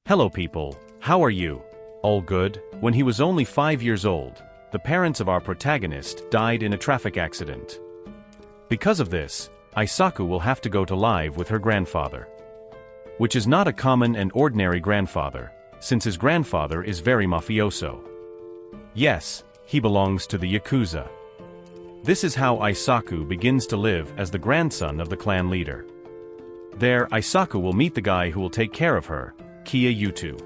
Hello people, how are you? All good? When he was only 5 years old, the parents of our protagonist died in a traffic accident. Because of this, Isaku will have to go to live with her grandfather. Which is not a common and ordinary grandfather, since his grandfather is very mafioso. Yes, he belongs to the Yakuza. This is how Isaku begins to live as the grandson of the clan leader. There, Isaku will meet the guy who will take care of her, Yutu.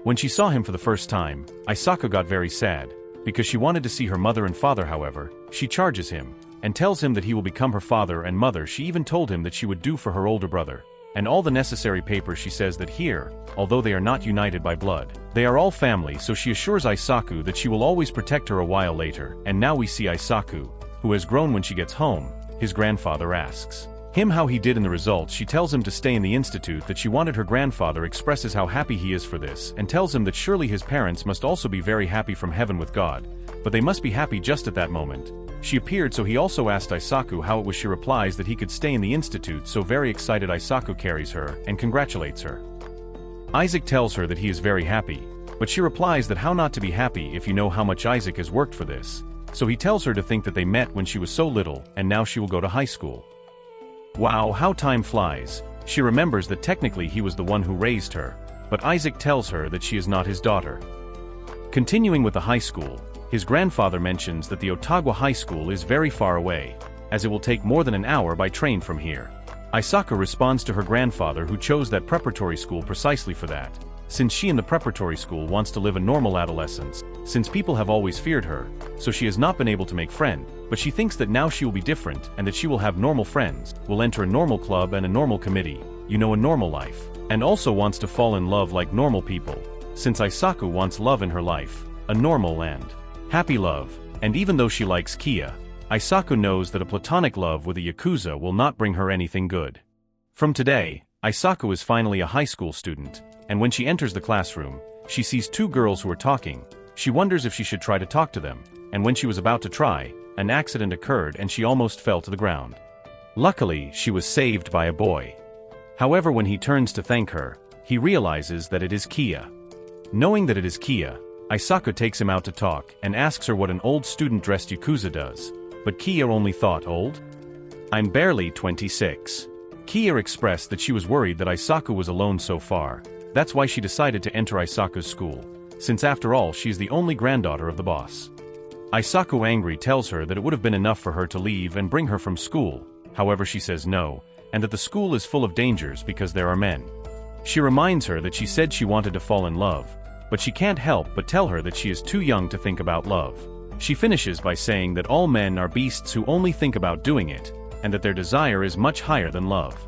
When she saw him for the first time, Isaku got very sad. Because she wanted to see her mother and father. However, she charges him, and tells him that he will become her father and mother. She even told him that she would do for her older brother, and all the necessary papers. She says that here, although they are not united by blood, they are all family. So she assures Isaku that she will always protect her. A while later, and now we see Isaku, who has grown. When she gets home, his grandfather asks him how he did in the results. She tells him to stay in the institute, that she wanted. Her grandfather expresses how happy he is for this, and tells him that surely his parents must also be very happy from heaven with God, but they must be happy. Just at that moment, she appeared, so he also asked Isaku how it was. She replies that he could stay in the institute. So very excited, Isaku carries her and congratulates her. Isaac tells her that he is very happy, but she replies that how not to be happy if you know how much Isaac has worked for this. So he tells her to think that they met when she was so little, and now she will go to high school. Wow, how time flies. She remembers that technically he was the one who raised her, but Isaac tells her that she is not his daughter. Continuing with the high school, his grandfather mentions that the Ottawa High School is very far away, as it will take more than an hour by train from here. Isaku responds to her grandfather, who chose that preparatory school precisely for that, since she in the preparatory school wants to live a normal adolescence, since people have always feared her, so she has not been able to make friends. But she thinks that now she will be different and that she will have normal friends, will enter a normal club and a normal committee, a normal life, and also wants to fall in love like normal people, since Isaku wants love in her life, a normal and happy love. And even though she likes Kia, Isaku knows that a platonic love with a Yakuza will not bring her anything good. From today, Isaku is finally a high school student, and when she enters the classroom, she sees two girls who are talking. She wonders if she should try to talk to them, and when she was about to try, an accident occurred and she almost fell to the ground. Luckily, she was saved by a boy. However, when he turns to thank her, he realizes that it is Kia. Knowing that it is Kia, Isaku takes him out to talk and asks her what an old student-dressed Yakuza does. But Kia only thought, old? I'm barely 26. Kia expressed that she was worried that Isaku was alone so far. That's why she decided to enter Isaku's school, since after all she is the only granddaughter of the boss. Isaku, angry, tells her that it would have been enough for her to leave and bring her from school. However, she says no, and that the school is full of dangers because there are men. She reminds her that she said she wanted to fall in love, but she can't help but tell her that she is too young to think about love. She finishes by saying that all men are beasts who only think about doing it, and that their desire is much higher than love.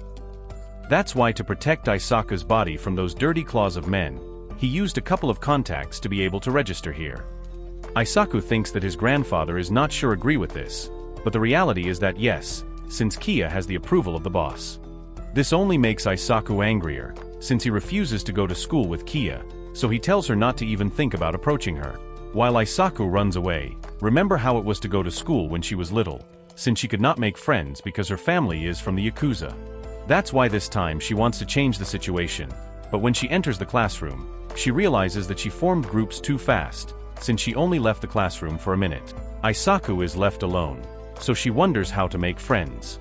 That's why, to protect Isaku's body from those dirty claws of men, he used a couple of contacts to be able to register here. Isaku thinks that his grandfather is not sure agree with this, but the reality is that yes, since Kia has the approval of the boss. This only makes Isaku angrier, since he refuses to go to school with Kia, so he tells her not to even think about approaching her. While Isaku runs away, remember how it was to go to school when she was little, since she could not make friends because her family is from the Yakuza. That's why this time she wants to change the situation, but when she enters the classroom, she realizes that she formed groups too fast, since she only left the classroom for a minute. Isaku is left alone, so she wonders how to make friends.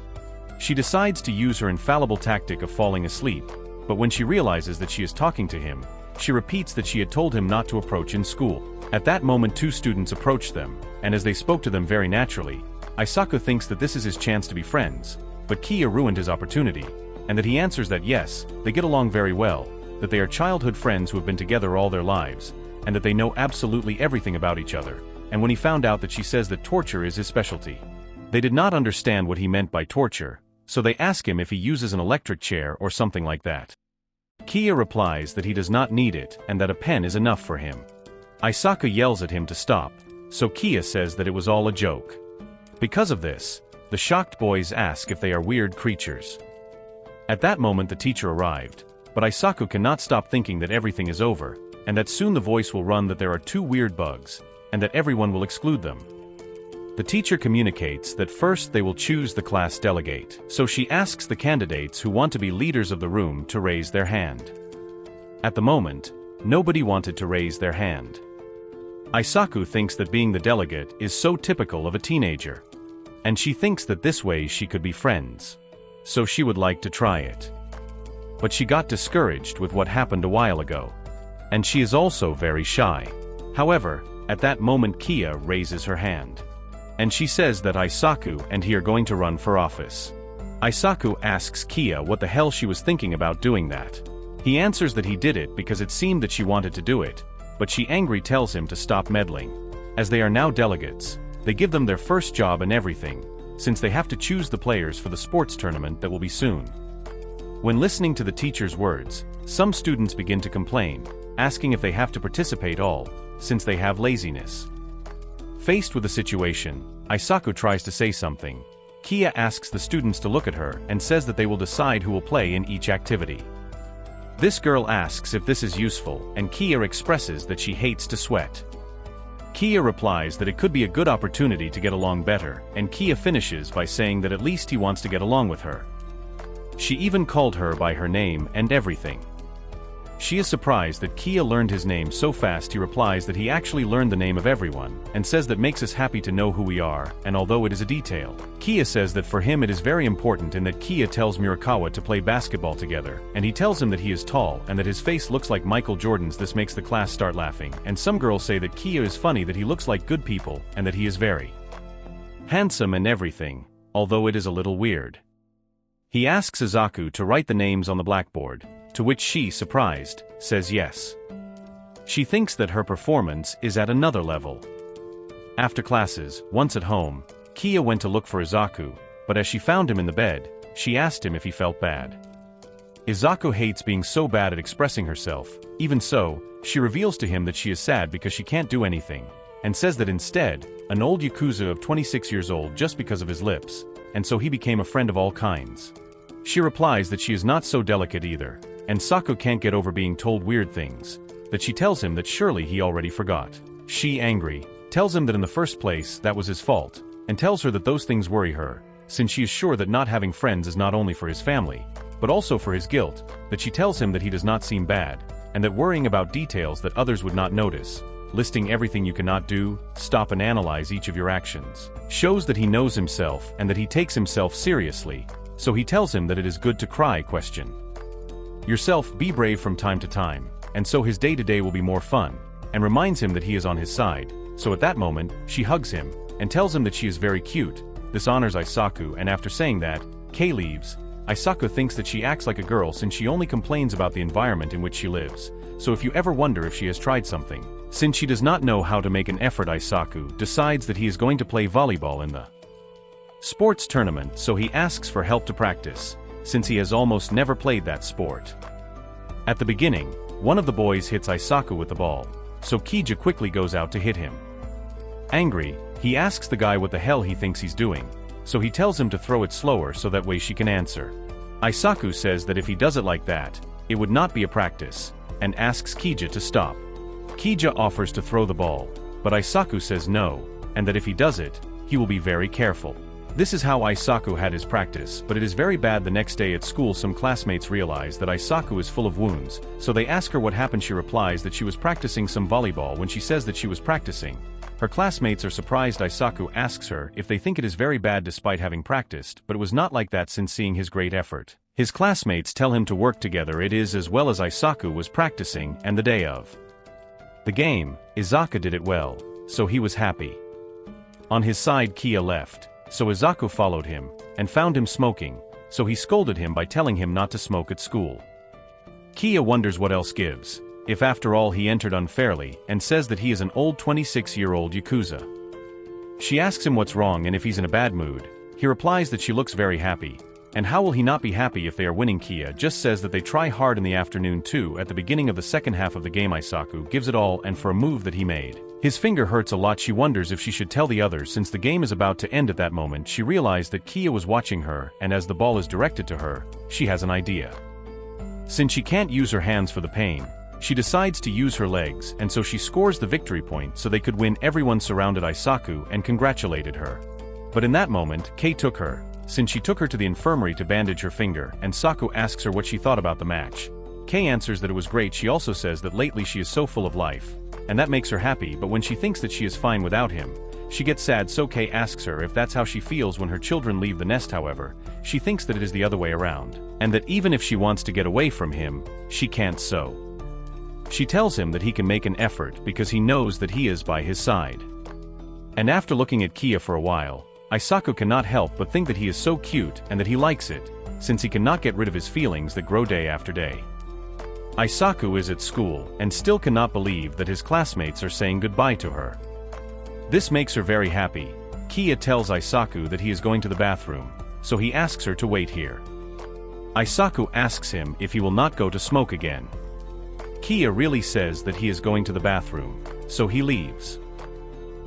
She decides to use her infallible tactic of falling asleep, but when she realizes that she is talking to him, she repeats that she had told him not to approach in school. At that moment, two students approached them, and as they spoke to them very naturally, Isaku thinks that this is his chance to be friends, but Kia ruined his opportunity, and that he answers that yes, they get along very well, that they are childhood friends who have been together all their lives, and that they know absolutely everything about each other. And when he found out that she says that torture is his specialty, they did not understand what he meant by torture, so they ask him if he uses an electric chair or something like that. Kia replies that he does not need it and that a pen is enough for him. Isaku yells at him to stop, so Kia says that it was all a joke. Because of this, the shocked boys ask if they are weird creatures. At that moment, the teacher arrived, but Isaku cannot stop thinking that everything is over, and that soon the voice will run that there are two weird bugs, and that everyone will exclude them. The teacher communicates that first they will choose the class delegate, so she asks the candidates who want to be leaders of the room to raise their hand. At the moment, nobody wanted to raise their hand. Isaku thinks that being the delegate is so typical of a teenager. And she thinks that this way she could be friends. So she would like to try it. But she got discouraged with what happened a while ago. And she is also very shy. However, at that moment Kia raises her hand. And she says that Isaku and he are going to run for office. Isaku asks Kia what the hell she was thinking about doing that. He answers that he did it because it seemed that she wanted to do it, but she angrily tells him to stop meddling. As they are now delegates, they give them their first job and everything, since they have to choose the players for the sports tournament that will be soon. When listening to the teacher's words, some students begin to complain, asking if they have to participate all, since they have laziness. Faced with the situation, Isaku tries to say something. Kia asks the students to look at her and says that they will decide who will play in each activity. This girl asks if this is useful, and Kia expresses that she hates to sweat. Kia replies that it could be a good opportunity to get along better, and Kia finishes by saying that at least he wants to get along with her. She even called her by her name and everything. She is surprised that Kia learned his name so fast. He replies that he actually learned the name of everyone, and says that makes us happy to know who we are, and although it is a detail, Kia says that for him it is very important and that Kia tells Murakawa to play basketball together, and he tells him that he is tall and that his face looks like Michael Jordan's. This makes the class start laughing, and some girls say that Kia is funny, that he looks like good people, and that he is very handsome and everything, although it is a little weird. He asks Isaku to write the names on the blackboard, to which she, surprised, says yes. She thinks that her performance is at another level. After classes, once at home, Kia went to look for Isaku, but as she found him in the bed, she asked him if he felt bad. Isaku hates being so bad at expressing herself. Even so, she reveals to him that she is sad because she can't do anything, and says that instead, an old Yakuza of 26 years old just because of his lips, and so he became a friend of all kinds. She replies that she is not so delicate either, and Saku can't get over being told weird things, that she tells him that surely he already forgot. She, angry, tells him that in the first place that was his fault, and tells her that those things worry her, since she is sure that not having friends is not only for his family, but also for his guilt, that she tells him that he does not seem bad, and that worrying about details that others would not notice, listing everything you cannot do, stop and analyze each of your actions, shows that he knows himself and that he takes himself seriously, so he tells him that it is good to cry, yourself, be brave from time to time, and so his day-to-day will be more fun, and reminds him that he is on his side. So at that moment, she hugs him, and tells him that she is very cute. This honors Isaku, and after saying that, Kei leaves. Isaku thinks that she acts like a girl since she only complains about the environment in which she lives, so if you ever wonder if she has tried something, since she does not know how to make an effort, Isaku decides that he is going to play volleyball in the sports tournament, so he asks for help to practice, since he has almost never played that sport. At the beginning, one of the boys hits Isaku with the ball, so Kija quickly goes out to hit him. Angry, he asks the guy what the hell he thinks he's doing, so he tells him to throw it slower so that way she can answer. Isaku says that if he does it like that, it would not be a practice, and asks Kija to stop. Kija offers to throw the ball, but Isaku says no, and that if he does it, he will be very careful. This is how Isaku had his practice, but it is very bad. The next day at school, some classmates realize that Isaku is full of wounds, so they ask her what happened. She replies that she was practicing some volleyball. When she says that she was practicing, her classmates are surprised. Isaku asks her if they think it is very bad despite having practiced, but it was not like that since seeing his great effort. His classmates tell him to work together. It is as well as Isaku was practicing, and the day of the game, Isaku did it well, so he was happy. On his side, Kia left. So Isaku followed him, and found him smoking, so he scolded him by telling him not to smoke at school. Kia wonders what else gives, if after all he entered unfairly, and says that he is an old 26-year-old Yakuza. She asks him what's wrong and if he's in a bad mood. He replies that she looks very happy, and how will he not be happy if they are winning. Kia just says that they try hard in the afternoon too. At the beginning of the second half of the game, Isaku gives it all and for a move that he made. His finger hurts a lot. She wonders if she should tell the others since the game is about to end. At that moment she realized that Kia was watching her, and as the ball is directed to her, she has an idea. Since she can't use her hands for the pain, she decides to use her legs, and so she scores the victory point so they could win. Everyone surrounded Isaku and congratulated her. But in that moment, Kei took her, since she took her to the infirmary to bandage her finger, and Saku asks her what she thought about the match. Kei answers that it was great. She also says that lately she is so full of life, and that makes her happy, but when she thinks that she is fine without him, she gets sad. So Kei asks her if that's how she feels when her children leave the nest. However, she thinks that it is the other way around, and that even if she wants to get away from him, she can't. So she tells him that he can make an effort because he knows that he is by his side. And after looking at Kia for a while, Isaku cannot help but think that he is so cute and that he likes it, since he cannot get rid of his feelings that grow day after day. Isaku is at school and still cannot believe that his classmates are saying goodbye to her. This makes her very happy. Kia tells Isaku that he is going to the bathroom, so he asks her to wait here. Isaku asks him if he will not go to smoke again. Kia really says that he is going to the bathroom, so he leaves.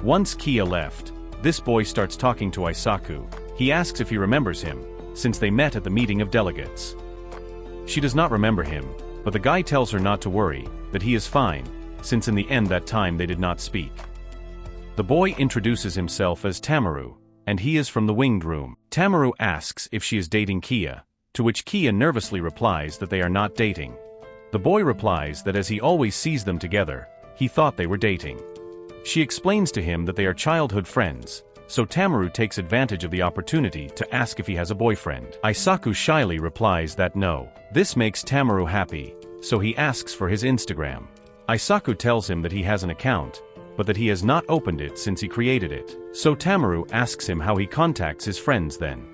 Once Kia left, this boy starts talking to Isaku. He asks if he remembers him, since they met at the meeting of delegates. She does not remember him, but the guy tells her not to worry, that he is fine, since in the end that time they did not speak. The boy introduces himself as Tamaru, and he is from the winged room. Tamaru asks if she is dating Kia, to which Kia nervously replies that they are not dating. The boy replies that as he always sees them together, he thought they were dating. She explains to him that they are childhood friends, so Tamaru takes advantage of the opportunity to ask if he has a boyfriend. Isaku shyly replies that no. This makes Tamaru happy, so he asks for his Instagram. Isaku tells him that he has an account, but that he has not opened it since he created it. So Tamaru asks him how he contacts his friends then.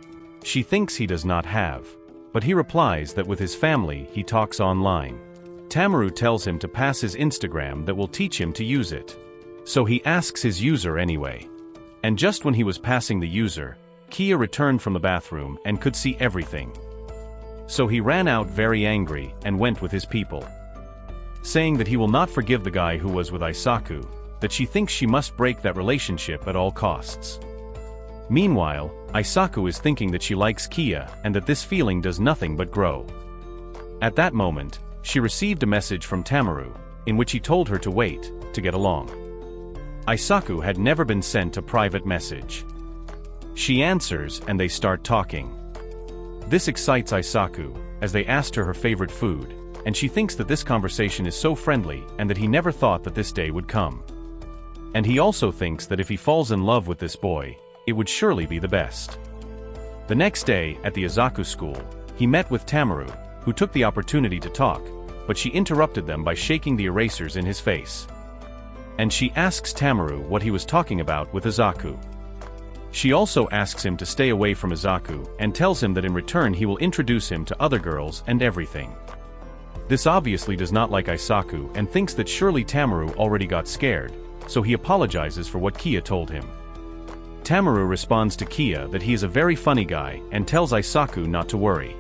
She thinks he does not have, but he replies that with his family he talks online. Tamaru tells him to pass his Instagram that will teach him to use it. So he asks his user anyway. And just when he was passing the user, Kia returned from the bathroom and could see everything. So he ran out very angry and went with his people, saying that he will not forgive the guy who was with Isaku, that she thinks she must break that relationship at all costs. Meanwhile, Isaku is thinking that she likes Kia and that this feeling does nothing but grow. At that moment, she received a message from Tamaru, in which he told her to wait, to get along. Isaku had never been sent a private message. She answers and they start talking. This excites Isaku, as they asked her favorite food, and she thinks that this conversation is so friendly and that he never thought that this day would come. And he also thinks that if he falls in love with this boy, it would surely be the best. The next day, at the Isaku school, he met with Tamaru, who took the opportunity to talk, but she interrupted them by shaking the erasers in his face. And she asks Tamaru what he was talking about with Isaku. She also asks him to stay away from Isaku and tells him that in return he will introduce him to other girls and everything. This obviously does not like Isaku and thinks that surely Tamaru already got scared, so he apologizes for what Kia told him. Tamaru responds to Kia that he is a very funny guy and tells Isaku not to worry.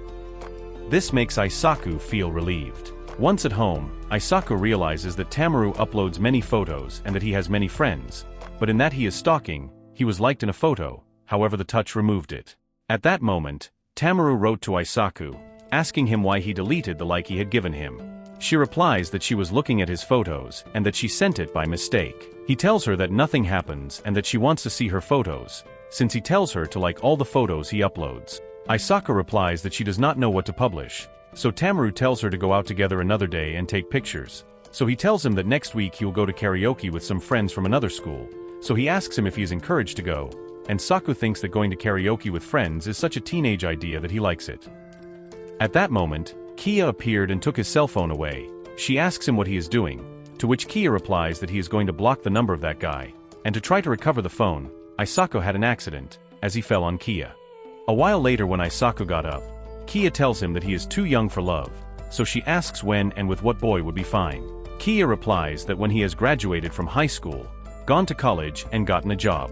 This makes Isaku feel relieved. Once at home, Isaku realizes that Tamaru uploads many photos and that he has many friends, but in that he is stalking, he was liked in a photo, however the touch removed it. At that moment, Tamaru wrote to Isaku, asking him why he deleted the like he had given him. She replies that she was looking at his photos and that she sent it by mistake. He tells her that nothing happens and that she wants to see her photos, since he tells her to like all the photos he uploads. Isaku replies that she does not know what to publish, so Tamaru tells her to go out together another day and take pictures. So he tells him that next week he will go to karaoke with some friends from another school, so he asks him if he is encouraged to go, and Saku thinks that going to karaoke with friends is such a teenage idea that he likes it. At that moment, Kia appeared and took his cell phone away. She asks him what he is doing, to which Kia replies that he is going to block the number of that guy, and to try to recover the phone, Isaku had an accident, as he fell on Kia. A while later when Isaku got up, Kia tells him that he is too young for love, so she asks when and with what boy would be fine. Kia replies that when he has graduated from high school, gone to college and gotten a job.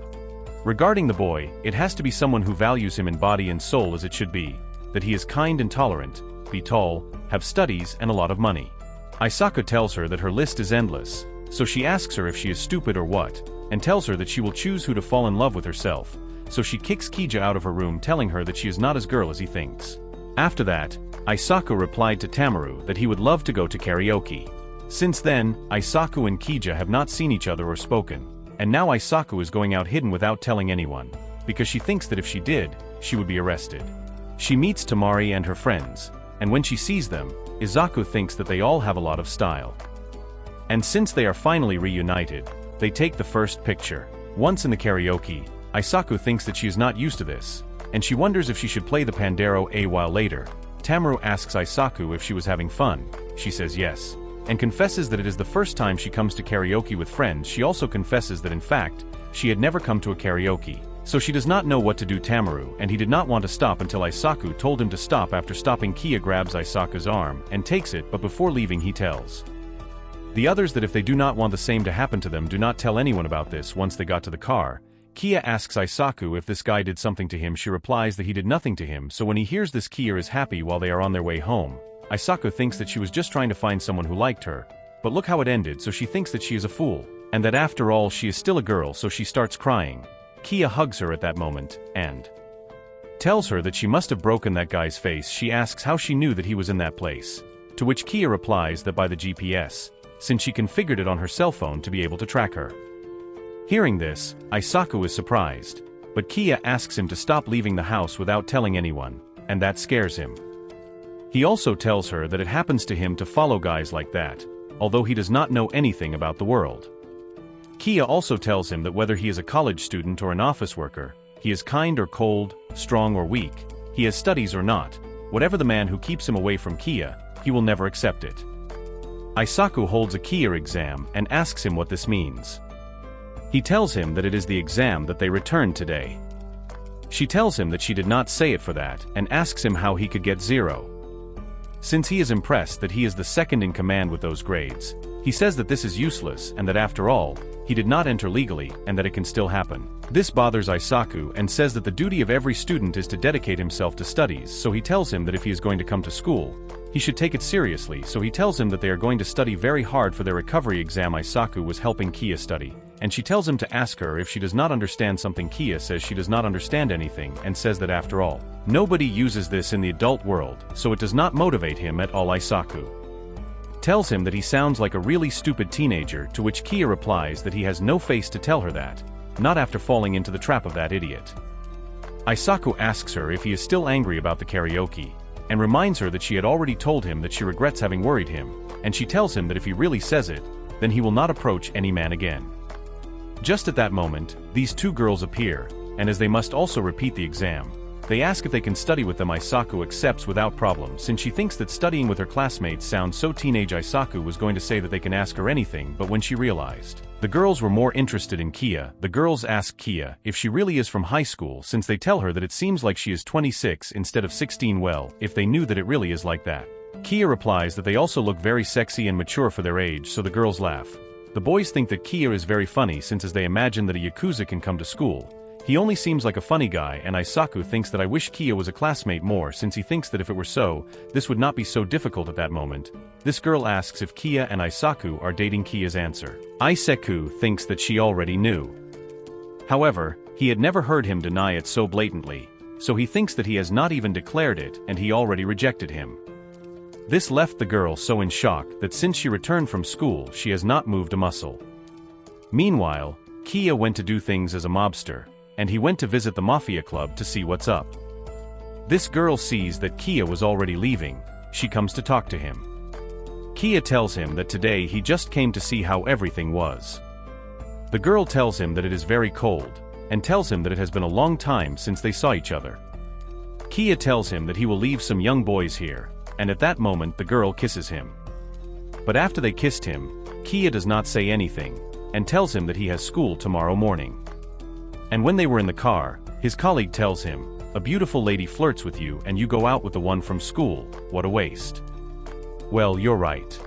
Regarding the boy, it has to be someone who values him in body and soul as it should be, that he is kind and tolerant, be tall, have studies and a lot of money. Isaku tells her that her list is endless, so she asks her if she is stupid or what, and tells her that she will choose who to fall in love with herself, so she kicks Kija out of her room telling her that she is not as girl as he thinks. After that, Isaku replied to Tamaru that he would love to go to karaoke. Since then, Isaku and Kija have not seen each other or spoken, and now Isaku is going out hidden without telling anyone, because she thinks that if she did, she would be arrested. She meets Tamari and her friends, and when she sees them, Isaku thinks that they all have a lot of style. And since they are finally reunited, they take the first picture. Once in the karaoke, Isaku thinks that she is not used to this, and she wonders if she should play the Pandero a while later. Tamaro asks Isaku if she was having fun. She says yes, and confesses that it is the first time she comes to karaoke with friends. She also confesses that in fact, she had never come to a karaoke, so she does not know what to do. Tamaro and he did not want to stop until Isaku told him to stop. After stopping, Kia grabs Isaku's arm and takes it, but before leaving he tells the others that if they do not want the same to happen to them, do not tell anyone about this. Once they got to the car, Kia asks Isaku if this guy did something to him. She replies that he did nothing to him, so when he hears this, Kia is happy. While they are on their way home, Isaku thinks that she was just trying to find someone who liked her, but look how it ended, so she thinks that she is a fool, and that after all she is still a girl, so she starts crying. Kia hugs her at that moment, and tells her that she must have broken that guy's face. She asks how she knew that he was in that place, to which Kia replies that by the GPS, since she configured it on her cell phone to be able to track her. Hearing this, Isaku is surprised, but Kia asks him to stop leaving the house without telling anyone, and that scares him. He also tells her that it happens to him to follow guys like that, although he does not know anything about the world. Kia also tells him that whether he is a college student or an office worker, he is kind or cold, strong or weak, he has studies or not, whatever the man who keeps him away from Kia, he will never accept it. Isaku holds a Kia exam and asks him what this means. He tells him that it is the exam that they returned today. She tells him that she did not say it for that and asks him how he could get 0. Since he is impressed that he is the second in command with those grades, he says that this is useless and that after all, he did not enter legally and that it can still happen. This bothers Isaku and says that the duty of every student is to dedicate himself to studies, so he tells him that if he is going to come to school, he should take it seriously, so he tells him that they are going to study very hard for their recovery exam. Isaku was helping Kia study, and she tells him to ask her if she does not understand something. Kia says she does not understand anything and says that after all, nobody uses this in the adult world, so it does not motivate him at all. Isaku tells him that he sounds like a really stupid teenager, to which Kia replies that he has no face to tell her that, not after falling into the trap of that idiot. Isaku asks her if he is still angry about the karaoke, and reminds her that she had already told him that she regrets having worried him, and she tells him that if he really says it, then he will not approach any man again. Just at that moment, these two girls appear, and as they must also repeat the exam, they ask if they can study with them. Isaku accepts without problem, since she thinks that studying with her classmates sounds so teenage. Isaku was going to say that they can ask her anything, but when she realized the girls were more interested in Kia, the girls ask Kia if she really is from high school, since they tell her that it seems like she is 26 instead of 16. Well, if they knew that it really is like that. Kia replies that they also look very sexy and mature for their age, so the girls laugh. The boys think that Kia is very funny, since as they imagine that a Yakuza can come to school, he only seems like a funny guy, and Isaku thinks that I wish Kia was a classmate more, since he thinks that if it were so, this would not be so difficult at that moment. This girl asks if Kia and Isaku are dating. Kia's answer, Isaku thinks that she already knew. However, he had never heard him deny it so blatantly, so he thinks that he has not even declared it and he already rejected him. This left the girl so in shock that since she returned from school she has not moved a muscle. Meanwhile, Kia went to do things as a mobster, and he went to visit the mafia club to see what's up. This girl sees that Kia was already leaving. She comes to talk to him. Kia tells him that today he just came to see how everything was. The girl tells him that it is very cold, and tells him that it has been a long time since they saw each other. Kia tells him that he will leave some young boys here, and at that moment the girl kisses him. But after they kissed him, Kia does not say anything, and tells him that he has school tomorrow morning. And when they were in the car, his colleague tells him, "A beautiful lady flirts with you and you go out with the one from school, what a waste." Well, you're right.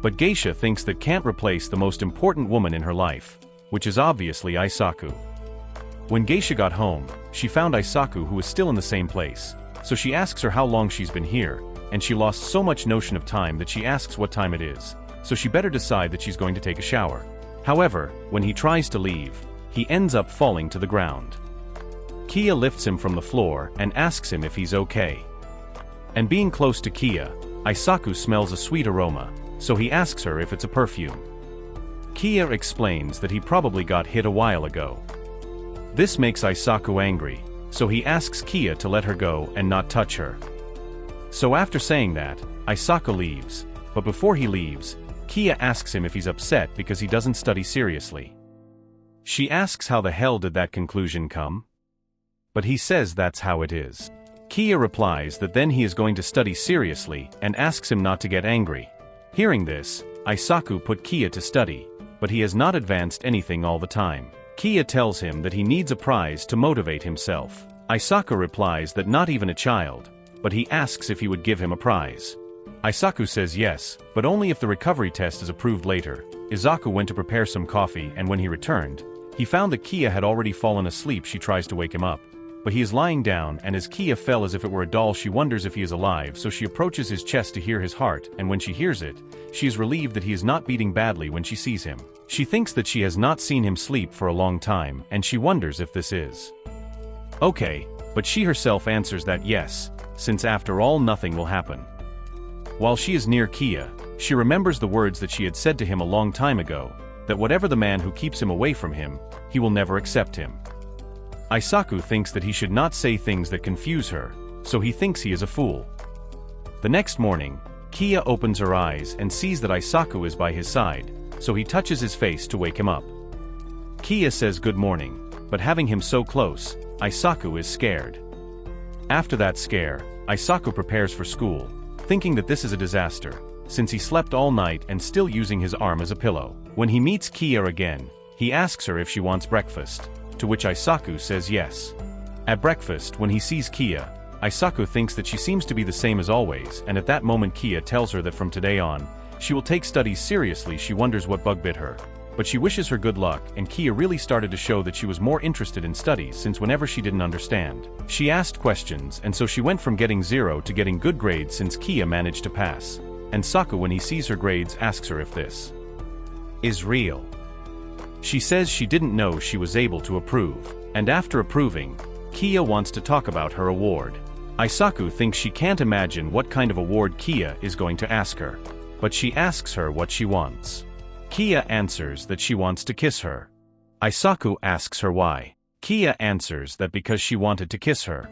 But Geisha thinks that can't replace the most important woman in her life, which is obviously Isaku. When Geisha got home, she found Isaku who was still in the same place, so she asks her how long she's been here, and she lost so much notion of time that she asks what time it is, so she better decide that she's going to take a shower. However, when he tries to leave, he ends up falling to the ground. Kia lifts him from the floor and asks him if he's okay. And being close to Kia, Isaku smells a sweet aroma, so he asks her if it's a perfume. Kia explains that he probably got hit a while ago. This makes Isaku angry, so he asks Kia to let her go and not touch her. So after saying that, Isaku leaves, but before he leaves, Kia asks him if he's upset because he doesn't study seriously. She asks how the hell did that conclusion come? But he says that's how it is. Kia replies that then he is going to study seriously and asks him not to get angry. Hearing this, Isaku put Kia to study, but he has not advanced anything all the time. Kia tells him that he needs a prize to motivate himself. Isaku replies that not even a child, but he asks if he would give him a prize. Isaku says yes, but only if the recovery test is approved later. Isaku went to prepare some coffee and when he returned, he found that Kia had already fallen asleep. She tries to wake him up, but he is lying down, and as Kia fell as if it were a doll, she wonders if he is alive, so she approaches his chest to hear his heart, and when she hears it, she is relieved that he is not beating badly when she sees him. She thinks that she has not seen him sleep for a long time, and she wonders if this is okay, but she herself answers that yes, since after all nothing will happen. While she is near Kia, she remembers the words that she had said to him a long time ago, that whatever the man who keeps him away from him, he will never accept him. Isaku thinks that he should not say things that confuse her, so he thinks he is a fool. The next morning, Kia opens her eyes and sees that Isaku is by his side, so he touches his face to wake him up. Kia says good morning, but having him so close, Isaku is scared. After that scare, Isaku prepares for school, thinking that this is a disaster, since he slept all night and still using his arm as a pillow. When he meets Kia again, he asks her if she wants breakfast, to which Isaku says yes. At breakfast, when he sees Kia, Isaku thinks that she seems to be the same as always, and at that moment Kia tells her that from today on, she will take studies seriously. She wonders what bug bit her, but she wishes her good luck, and Kia really started to show that she was more interested in studies since whenever she didn't understand, she asked questions, and so she went from getting 0 to getting good grades since Kia managed to pass. And Saku, when he sees her grades, asks her if this is real. She says she didn't know she was able to approve, and after approving, Kia wants to talk about her award. Isaku thinks she can't imagine what kind of award Kia is going to ask her, but she asks her what she wants. Kia answers that she wants to kiss her. Isaku asks her why. Kia answers that because she wanted to kiss her.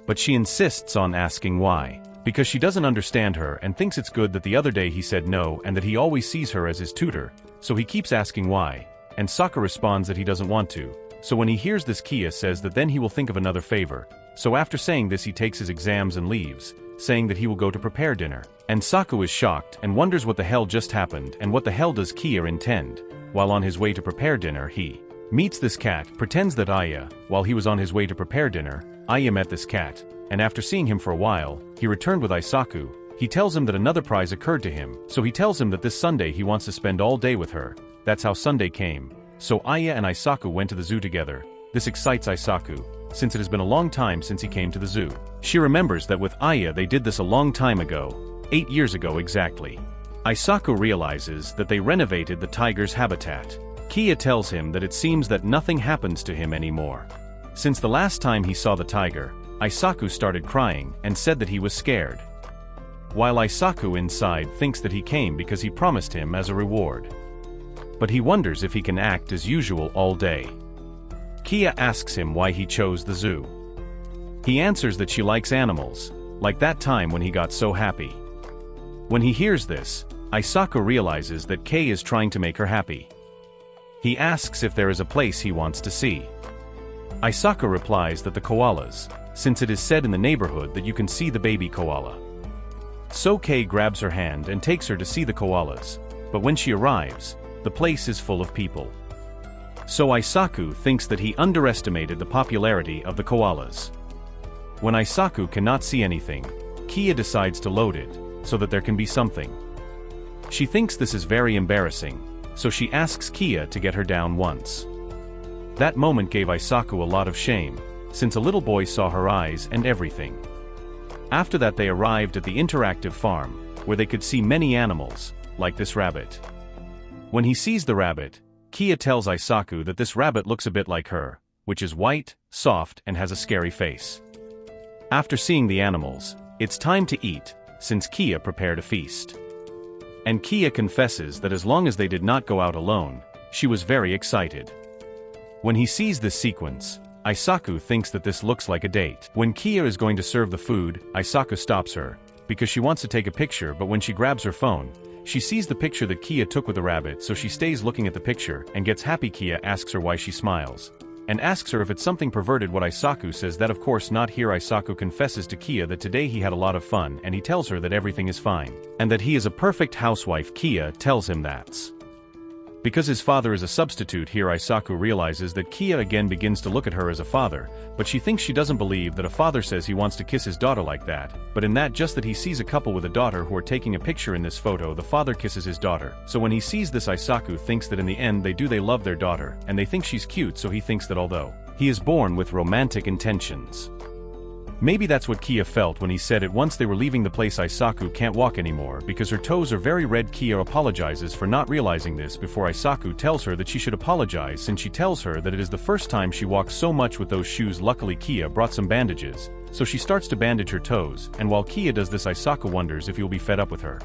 But she insists on asking why, because she doesn't understand her and thinks it's good that the other day he said no and that he always sees her as his tutor, so he keeps asking why, and Saka responds that he doesn't want to. So when he hears this, Kia says that then he will think of another favor, so after saying this he takes his exams and leaves, saying that he will go to prepare dinner. And Saku is shocked and wonders what the hell just happened and what the hell does Kia intend. While on his way to prepare dinner he meets this cat, pretends that while he was on his way to prepare dinner, met this cat, and after seeing him for a while, he returned with Isaku. He tells him that another prize occurred to him, so he tells him that this Sunday he wants to spend all day with her. That's how Sunday came. So and Isaku went to the zoo together. This excites Isaku, since it has been a long time since he came to the zoo. She remembers that with they did this a long time ago, 8 years ago exactly. Isaku realizes that they renovated the tiger's habitat. Kia tells him that it seems that nothing happens to him anymore. Since the last time he saw the tiger, Isaku started crying and said that he was scared. While Isaku inside thinks that he came because he promised him as a reward. But he wonders if he can act as usual all day. Kia asks him why he chose the zoo. He answers that she likes animals, like that time when he got so happy. When he hears this, Isaku realizes that Kei is trying to make her happy. He asks if there is a place he wants to see. Isaku replies that the koalas, since it is said in the neighborhood that you can see the baby koala. So Kei grabs her hand and takes her to see the koalas, but when she arrives, the place is full of people. So Isaku thinks that he underestimated the popularity of the koalas. When Isaku cannot see anything, Kia decides to load it, so that there can be something. She thinks this is very embarrassing, so she asks Kia to get her down once. That moment gave Isaku a lot of shame, since a little boy saw her eyes and everything. After that they arrived at the interactive farm, where they could see many animals, like this rabbit. When he sees the rabbit, Kia tells Isaku that this rabbit looks a bit like her, which is white, soft, and has a scary face. After seeing the animals, it's time to eat, since Kia prepared a feast. And Kia confesses that as long as they did not go out alone, she was very excited. When he sees this sequence, Isaku thinks that this looks like a date. When Kia is going to serve the food, Isaku stops her, because she wants to take a picture, but when she grabs her phone, she sees the picture that Kia took with the rabbit, so she stays looking at the picture and gets happy. Kia asks her why she smiles, and asks her if it's something perverted. What Isaku says that of course not. Here Isaku confesses to Kia that today he had a lot of fun, and he tells her that everything is fine, and that he is a perfect housewife. Kia tells him that's because his father is a substitute. Here Isaku realizes that Kia again begins to look at her as a father, but she thinks she doesn't believe that a father says he wants to kiss his daughter like that, but in that just that he sees a couple with a daughter who are taking a picture. In this photo the father kisses his daughter, so when he sees this Isaku thinks that in the end they love their daughter, and they think she's cute, so he thinks that although he is born with romantic intentions, maybe that's what Kia felt when he said it. Once they were leaving the place, Isaku can't walk anymore because her toes are very red. Kia apologizes for not realizing this before Isaku tells her that she should apologize since she tells her that it is the first time she walks so much with those shoes. Luckily Kia brought some bandages, so she starts to bandage her toes, and while Kia does this Isaku wonders if he'll be fed up with her.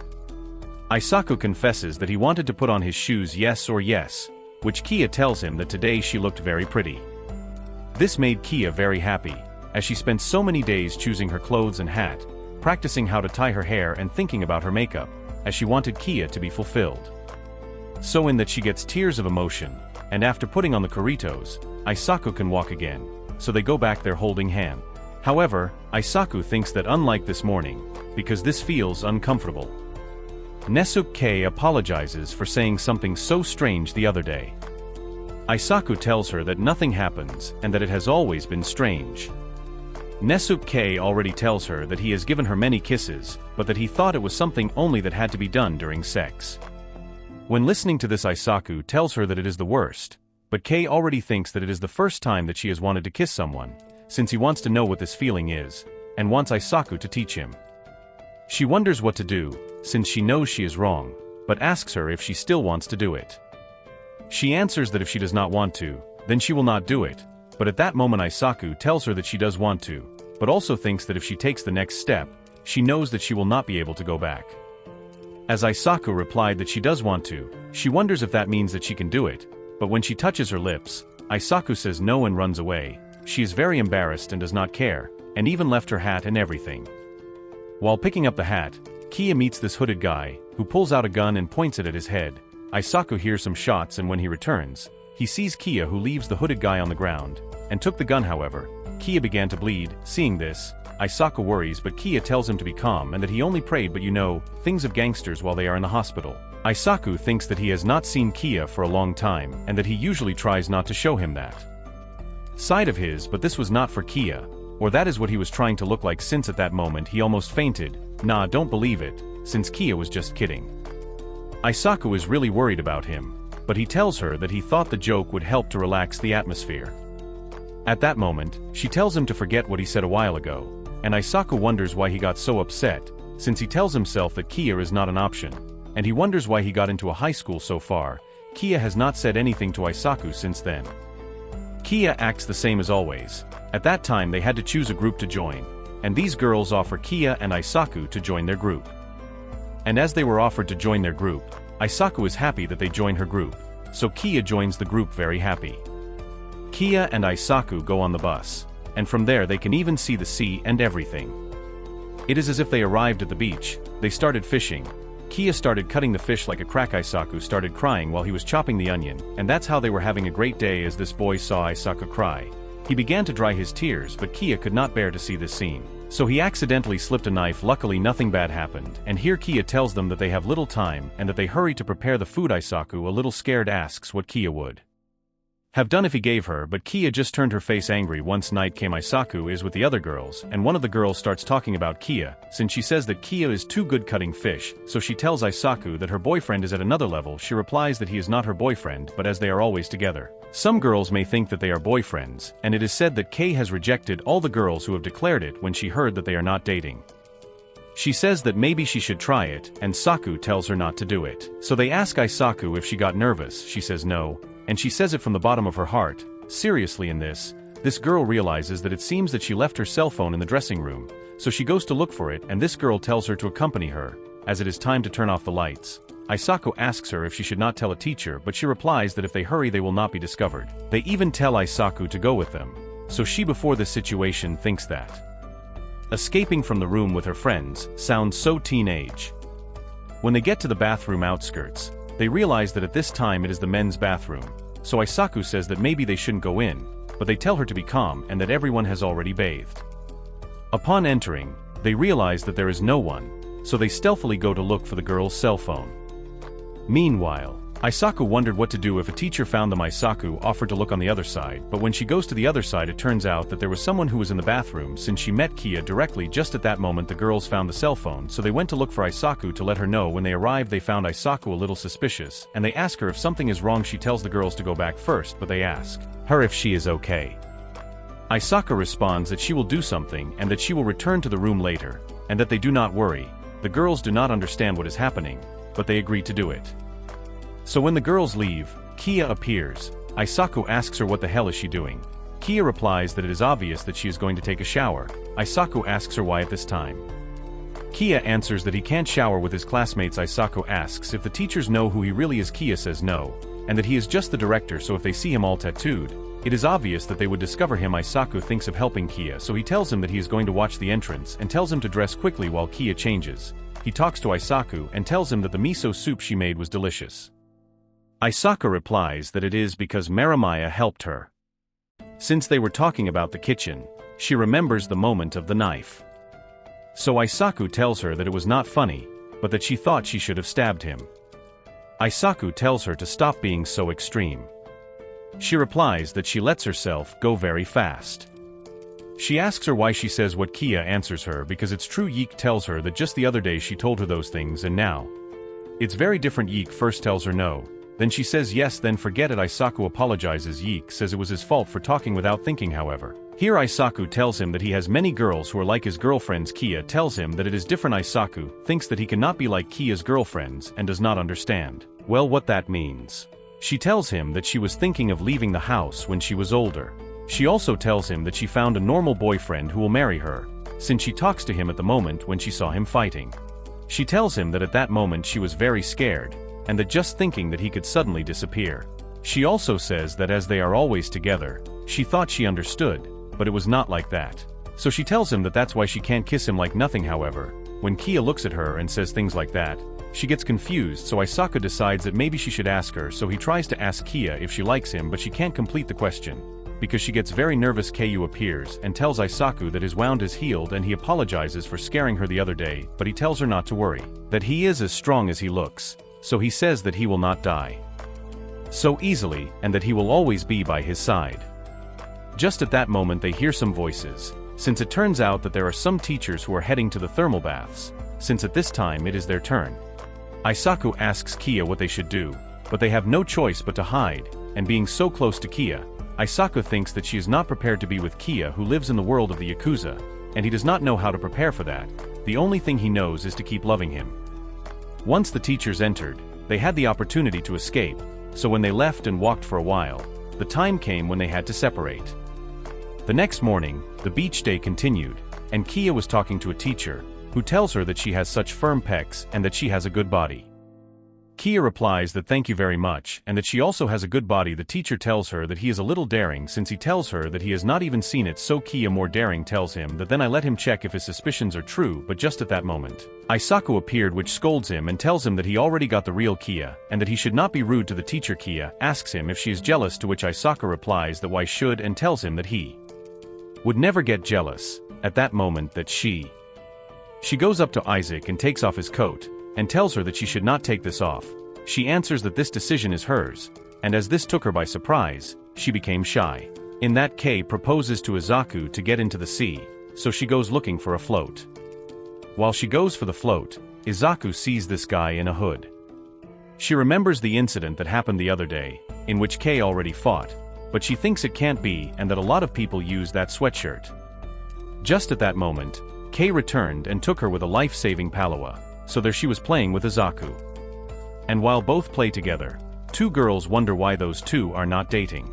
Isaku confesses that he wanted to put on his shoes yes, which Kia tells him that today she looked very pretty. This made Kia very happy, as she spent so many days choosing her clothes and hat, practicing how to tie her hair and thinking about her makeup, as she wanted Kia to be fulfilled. So in that she gets tears of emotion, and after putting on the Kuritos, Isaku can walk again, so they go back there holding hand. However, Isaku thinks that unlike this morning, because this feels uncomfortable. Nesuke apologizes for saying something so strange the other day. Isaku tells her that nothing happens and that it has always been strange. Nesuke already tells her that he has given her many kisses, but that he thought it was something only that had to be done during sex. When listening to this, Isaku tells her that it is the worst, but Kei already thinks that it is the first time that she has wanted to kiss someone, since he wants to know what this feeling is, and wants Isaku to teach him. She wonders what to do, since she knows she is wrong, but asks her if she still wants to do it. She answers that if she does not want to, then she will not do it. But at that moment Isaku tells her that she does want to, but also thinks that if she takes the next step, she knows that she will not be able to go back. As Isaku replied that she does want to, she wonders if that means that she can do it, but when she touches her lips, Isaku says no and runs away. She is very embarrassed and does not care, and even left her hat and everything. While picking up the hat, Kia meets this hooded guy, who pulls out a gun and points it at his head. Isaku hears some shots, and when he returns, he sees Kia, who leaves the hooded guy on the ground, and took the gun. However, Kia began to bleed. Seeing this, Isaku worries, but Kia tells him to be calm and that he only prayed, but things of gangsters while they are in the hospital. Isaku thinks that he has not seen Kia for a long time, and that he usually tries not to show him that side of his, but this was not for Kia, or that is what he was trying to look like, since at that moment he almost fainted. Nah, don't believe it, since Kia was just kidding. Isaku is really worried about him, but he tells her that he thought the joke would help to relax the atmosphere. At that moment, she tells him to forget what he said a while ago, and Isaku wonders why he got so upset, since he tells himself that Kia is not an option, and he wonders why he got into a high school so far. Kia has not said anything to Isaku since then. Kia acts the same as always. At that time they had to choose a group to join, and these girls offer Kia and Isaku to join their group. And as they were offered to join their group, Isaku is happy that they join her group, so Kia joins the group very happy. Kia and Isaku go on the bus, and from there they can even see the sea and everything. It is as if they arrived at the beach. They started fishing. Kia started cutting the fish like a crack. Isaku started crying while he was chopping the onion, and that's how they were having a great day. As this boy saw Isaku cry, he began to dry his tears, but Kia could not bear to see this scene, so he accidentally slipped a knife. Luckily nothing bad happened, and here Kia tells them that they have little time and that they hurry to prepare the food. Isaku, a little scared, asks what Kia would have done if he gave her, but Kia just turned her face angry. Once night came, Isaku is with the other girls, and one of the girls starts talking about Kia, since she says that Kia is too good cutting fish, so she tells Isaku that her boyfriend is at another level. She replies that he is not her boyfriend, but as they are always together, some girls may think that they are boyfriends, and it is said that Kei has rejected all the girls who have declared it when she heard that they are not dating. She says that maybe she should try it, and Saku tells her not to do it. So they ask Isaku if she got nervous. She says no, and she says it from the bottom of her heart. Seriously, in this girl realizes that it seems that she left her cell phone in the dressing room, so she goes to look for it, and this girl tells her to accompany her, as it is time to turn off the lights. Isaku asks her if she should not tell a teacher, but she replies that if they hurry they will not be discovered. They even tell Isaku to go with them, so she before this situation thinks that escaping from the room with her friends sounds so teenage. When they get to the bathroom outskirts, they realize that at this time it is the men's bathroom, so Isaku says that maybe they shouldn't go in, but they tell her to be calm and that everyone has already bathed. Upon entering, they realize that there is no one, so they stealthily go to look for the girl's cell phone. Meanwhile, Isaku wondered what to do if a teacher found them. Isaku offered to look on the other side, but when she goes to the other side it turns out that there was someone who was in the bathroom since she met Kia directly. Just at that moment the girls found the cell phone, so they went to look for Isaku to let her know. When they arrived they found Isaku a little suspicious, and they ask her if something is wrong. She tells the girls to go back first, but they ask her if she is okay. Isaku responds that she will do something and that she will return to the room later, and that they do not worry. The girls do not understand what is happening, but they agree to do it. So when the girls leave, Kia appears. Isaku asks her what the hell is she doing. Kia replies that it is obvious that she is going to take a shower. Isaku asks her why at this time. Kia answers that he can't shower with his classmates. Isaku asks if the teachers know who he really is. Kia says no, and that he is just the director, so if they see him all tattooed, it is obvious that they would discover him. Isaku thinks of helping Kia, so he tells him that he is going to watch the entrance and tells him to dress quickly while Kia changes. He talks to Isaku and tells him that the miso soup she made was delicious. Isaku replies that it is because Marimaya helped her. Since they were talking about the kitchen, she remembers the moment of the knife. So Isaku tells her that it was not funny, but that she thought she should have stabbed him. Isaku tells her to stop being so extreme. She replies that she lets herself go very fast. She asks her why. She says what. Kia answers her because it's true. Yeek tells her that just the other day she told her those things and now it's very different. Yeek first tells her no, then she says yes, then forget it. Isaku apologizes. Yeek says it was his fault for talking without thinking. However, here Isaku tells him that he has many girls who are like his girlfriends. Kia tells him that it is different. Isaku thinks that he cannot be like Kia's girlfriends and does not understand well what that means. She tells him that she was thinking of leaving the house when she was older. She also tells him that she found a normal boyfriend who will marry her, since she talks to him at the moment when she saw him fighting. She tells him that at that moment she was very scared, and that just thinking that he could suddenly disappear. She also says that as they are always together, she thought she understood, but it was not like that. So she tells him that that's why she can't kiss him like nothing. However, when Kia looks at her and says things like that, she gets confused, so Isaku decides that maybe she should ask her, so he tries to ask Kia if she likes him, but she can't complete the question because she gets very nervous. Ku appears and tells Isaku that his wound is healed and he apologizes for scaring her the other day, but he tells her not to worry, that he is as strong as he looks, so he says that he will not die so easily and that he will always be by his side. Just at that moment they hear some voices, since it turns out that there are some teachers who are heading to the thermal baths, since at this time it is their turn. Isaku asks Kia what they should do, but they have no choice but to hide, and being so close to Kia, Isaku thinks that she is not prepared to be with Kia, who lives in the world of the Yakuza, and he does not know how to prepare for that. The only thing he knows is to keep loving him. Once the teachers entered, they had the opportunity to escape, so when they left and walked for a while, the time came when they had to separate. The next morning, the beach day continued, and Kia was talking to a teacher, who tells her that she has such firm pecs and that she has a good body. Kia replies that thank you very much and that she also has a good body. The teacher tells her that he is a little daring since he tells her that he has not even seen it, so Kia more daring tells him that then I let him check if his suspicions are true, but just at that moment, Isaku appeared, which scolds him and tells him that he already got the real Kia and that he should not be rude to the teacher. Kia asks him if she is jealous, to which Isaku replies that why should, and tells him that he would never get jealous. At that moment that she goes up to Isaac and takes off his coat, and tells her that she should not take this off. She answers that this decision is hers, and as this took her by surprise, she became shy. In that, Kei proposes to Isaku to get into the sea, so she goes looking for a float. While she goes for the float, Isaku sees this guy in a hood. She remembers the incident that happened the other day, in which Kei already fought, but she thinks it can't be and that a lot of people use that sweatshirt. Just at that moment, Kei returned and took her with a life-saving Palawa, so there she was playing with Isaku. And while both play together, two girls wonder why those two are not dating.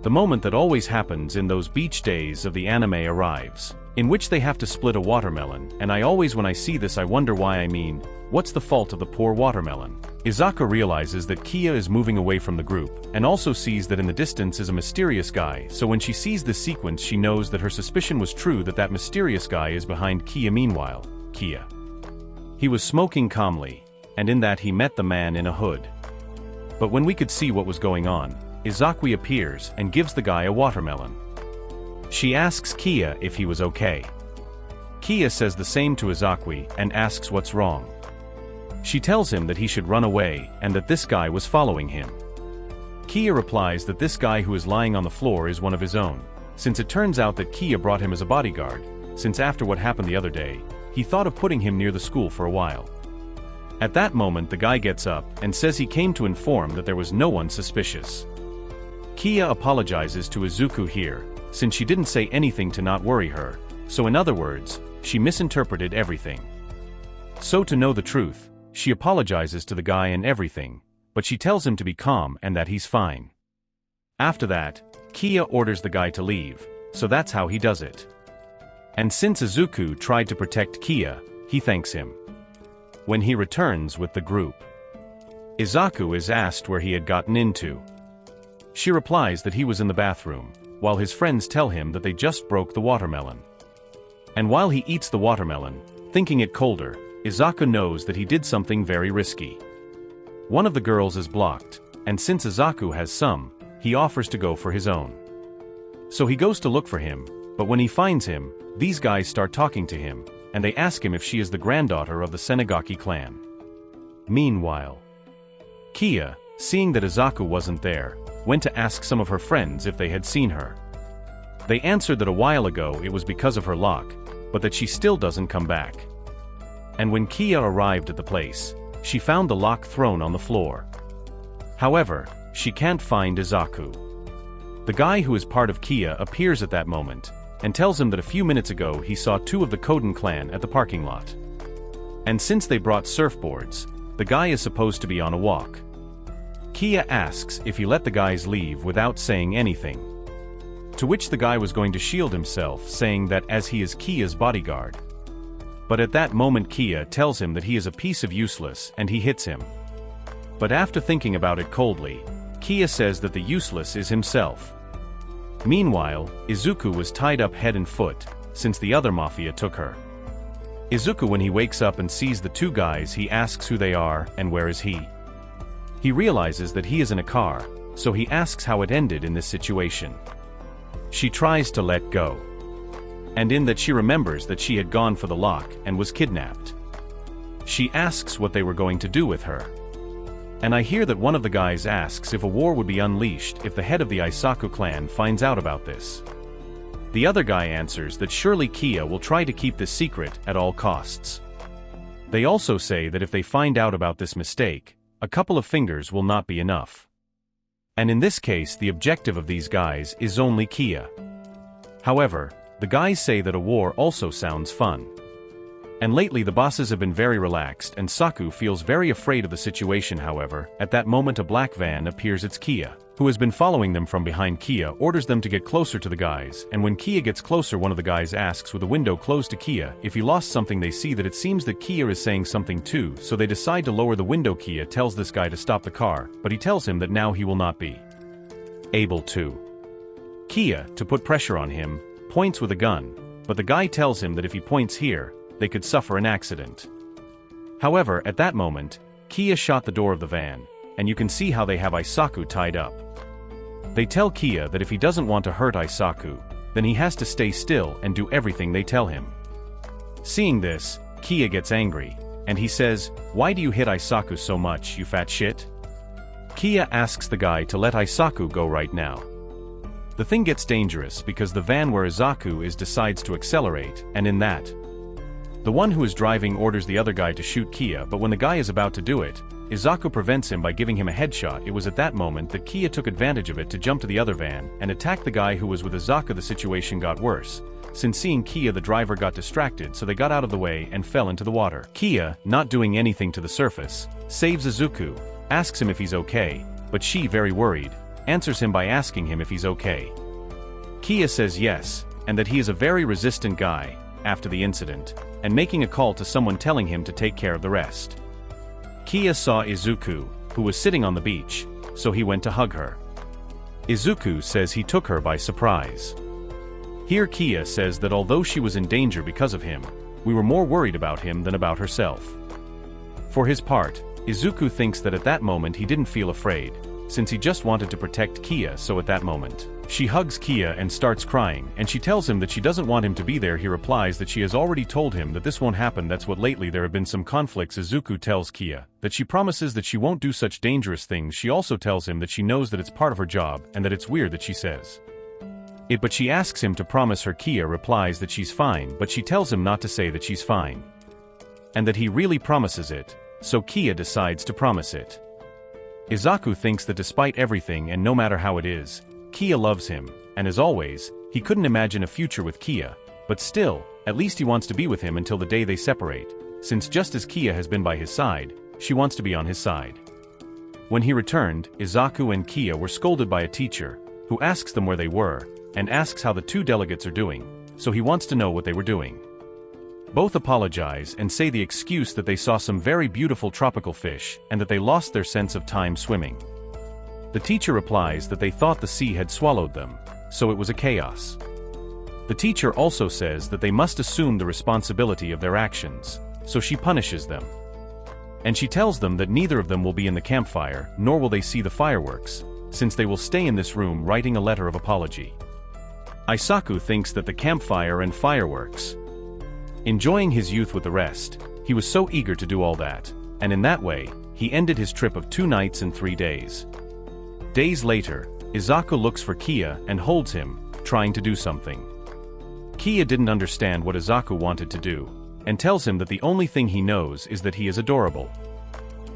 The moment that always happens in those beach days of the anime arrives, in which they have to split a watermelon, and I always when I see this I wonder why. I mean, what's the fault of the poor watermelon? Isaku realizes that Kia is moving away from the group, and also sees that in the distance is a mysterious guy, so when she sees this sequence she knows that her suspicion was true, that that mysterious guy is behind Kia. Meanwhile, Kia. He was smoking calmly, and in that he met the man in a hood. But when we could see what was going on, Isaku appears and gives the guy a watermelon. She asks Kia if he was okay. Kia says the same to Isaku and asks what's wrong. She tells him that he should run away and that this guy was following him. Kia replies that this guy who is lying on the floor is one of his own, since it turns out that Kia brought him as a bodyguard, since after what happened the other day, he thought of putting him near the school for a while. At that moment the guy gets up and says he came to inform that there was no one suspicious. Kia apologizes to Isaku here, since she didn't say anything to not worry her, so in other words, she misinterpreted everything. So to know the truth, she apologizes to the guy and everything, but she tells him to be calm and that he's fine. After that, Kia orders the guy to leave, so that's how he does it. And since Isaku tried to protect Kia, he thanks him. When he returns with the group, Isaku is asked where he had gotten into. She replies that he was in the bathroom, while his friends tell him that they just broke the watermelon. And while he eats the watermelon, thinking it colder, Isaku knows that he did something very risky. One of the girls is blocked, and since Isaku has some, he offers to go for his own. So he goes to look for him, but when he finds him, these guys start talking to him, and they ask him if she is the granddaughter of the Senagaki clan. Meanwhile, Kia, seeing that Isaku wasn't there, went to ask some of her friends if they had seen her. They answered that a while ago it was because of her lock, but that she still doesn't come back. And when Kia arrived at the place, she found the lock thrown on the floor. However, she can't find Isaku. The guy who is part of Kia appears at that moment, and tells him that a few minutes ago he saw two of the Koden clan at the parking lot. And since they brought surfboards, the guy is supposed to be on a walk. Kia asks if he let the guys leave without saying anything. To which the guy was going to shield himself, saying that as he is Kia's bodyguard. But at that moment Kia tells him that he is a piece of useless and he hits him. But after thinking about it coldly, Kia says that the useless is himself. Meanwhile, Isaku was tied up head and foot, since the other mafia took her. Isaku, when he wakes up and sees the two guys, he asks who they are and where is he. He realizes that he is in a car, so he asks how it ended in this situation. She tries to let go. And in that she remembers that she had gone for the lock and was kidnapped. She asks what they were going to do with her. And I hear that one of the guys asks if a war would be unleashed if the head of the Isaku clan finds out about this. The other guy answers that surely Kia will try to keep this secret at all costs. They also say that if they find out about this mistake, a couple of fingers will not be enough. And in this case the objective of these guys is only Kia. However, the guys say that a war also sounds fun. And lately the bosses have been very relaxed and Saku feels very afraid of the situation. However, at that moment a black van appears. It's Kia, who has been following them from behind. Kia orders them to get closer to the guys, and when Kia gets closer one of the guys asks with the window closed to Kia if he lost something. They see that it seems that Kia is saying something too, so they decide to lower the window. Kia tells this guy to stop the car, but he tells him that now he will not be able to. Kia, to put pressure on him, points with a gun, but the guy tells him that if he points here, they could suffer an accident. However, at that moment, Kia shot the door of the van, and you can see how they have Isaku tied up. They tell Kia that if he doesn't want to hurt Isaku, then he has to stay still and do everything they tell him. Seeing this, Kia gets angry, and he says, "Why do you hit Isaku so much, you fat shit?" Kia asks the guy to let Isaku go right now. The thing gets dangerous because the van where Isaku is decides to accelerate, and in that, the one who is driving orders the other guy to shoot Kia, but when the guy is about to do it, Isaku prevents him by giving him a headshot. It was at that moment that Kia took advantage of it to jump to the other van and attack the guy who was with Isaku. The situation got worse, since seeing Kia the driver got distracted, so they got out of the way and fell into the water. Kia, not doing anything to the surface, saves Isaku, asks him if he's okay, but she, very worried, answers him by asking him if he's okay. Kia says yes, and that he is a very resistant guy, after the incident, and making a call to someone telling him to take care of the rest. Kia saw Izuku, who was sitting on the beach, so he went to hug her. Izuku says he took her by surprise. Here Kia says that although she was in danger because of him, we were more worried about him than about herself. For his part, Izuku thinks that at that moment he didn't feel afraid, since he just wanted to protect Kia, so at that moment, she hugs Kia and starts crying, and she tells him that she doesn't want him to be there. He replies that she has already told him that this won't happen. That's what lately there have been some conflicts. Izuku tells Kia that she promises that she won't do such dangerous things. She also tells him that she knows that it's part of her job, and that it's weird that she says it, but she asks him to promise her. Kia replies that she's fine, but she tells him not to say that she's fine, and that he really promises it, so Kia decides to promise it. Isaku thinks that despite everything and no matter how it is, Kia loves him, and as always, he couldn't imagine a future with Kia, but still, at least he wants to be with him until the day they separate, since just as Kia has been by his side, she wants to be on his side. When he returned, Isaku and Kia were scolded by a teacher, who asks them where they were, and asks how the two delegates are doing, so he wants to know what they were doing. Both apologize and say the excuse that they saw some very beautiful tropical fish and that they lost their sense of time swimming. The teacher replies that they thought the sea had swallowed them, so it was a chaos. The teacher also says that they must assume the responsibility of their actions, so she punishes them. And she tells them that neither of them will be in the campfire, nor will they see the fireworks, since they will stay in this room writing a letter of apology. Isaku thinks that the campfire and fireworks. Enjoying his youth with the rest, he was so eager to do all that, and in that way, he ended his trip of 2 nights and 3 days. Days later, Isaku looks for Kia and holds him, trying to do something. Kia didn't understand what Isaku wanted to do, and tells him that the only thing he knows is that he is adorable.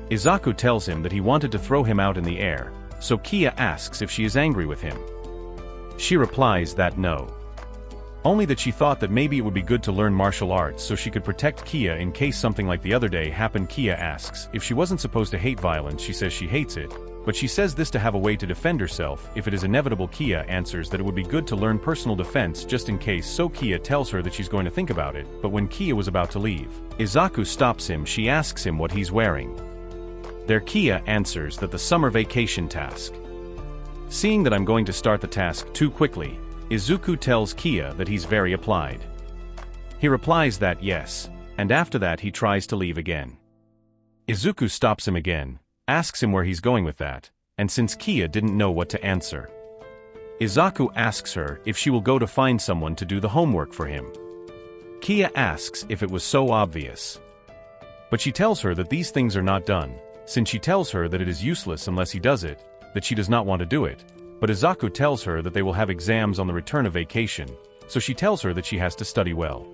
Isaku tells him that he wanted to throw him out in the air, so Kia asks if she is angry with him. She replies that no. Only that she thought that maybe it would be good to learn martial arts so she could protect Kia in case something like the other day happened. Kia asks if she wasn't supposed to hate violence. She says she hates it, but she says this to have a way to defend herself if it is inevitable. Kia answers that it would be good to learn personal defense just in case, so Kia tells her that she's going to think about it, but when Kia was about to leave, Isaku stops him. She asks him what he's wearing. There Kia answers that the summer vacation task. Seeing that I'm going to start the task too quickly, Izuku tells Kia that he's very applied. He replies that yes, and after that he tries to leave again. Izuku stops him again, asks him where he's going with that, and since Kia didn't know what to answer, Isaku asks her if she will go to find someone to do the homework for him. Kia asks if it was so obvious, but she tells her that these things are not done, since she tells her that it is useless unless he does it, that she does not want to do it. But Isaku tells her that they will have exams on the return of vacation, so she tells her that she has to study well.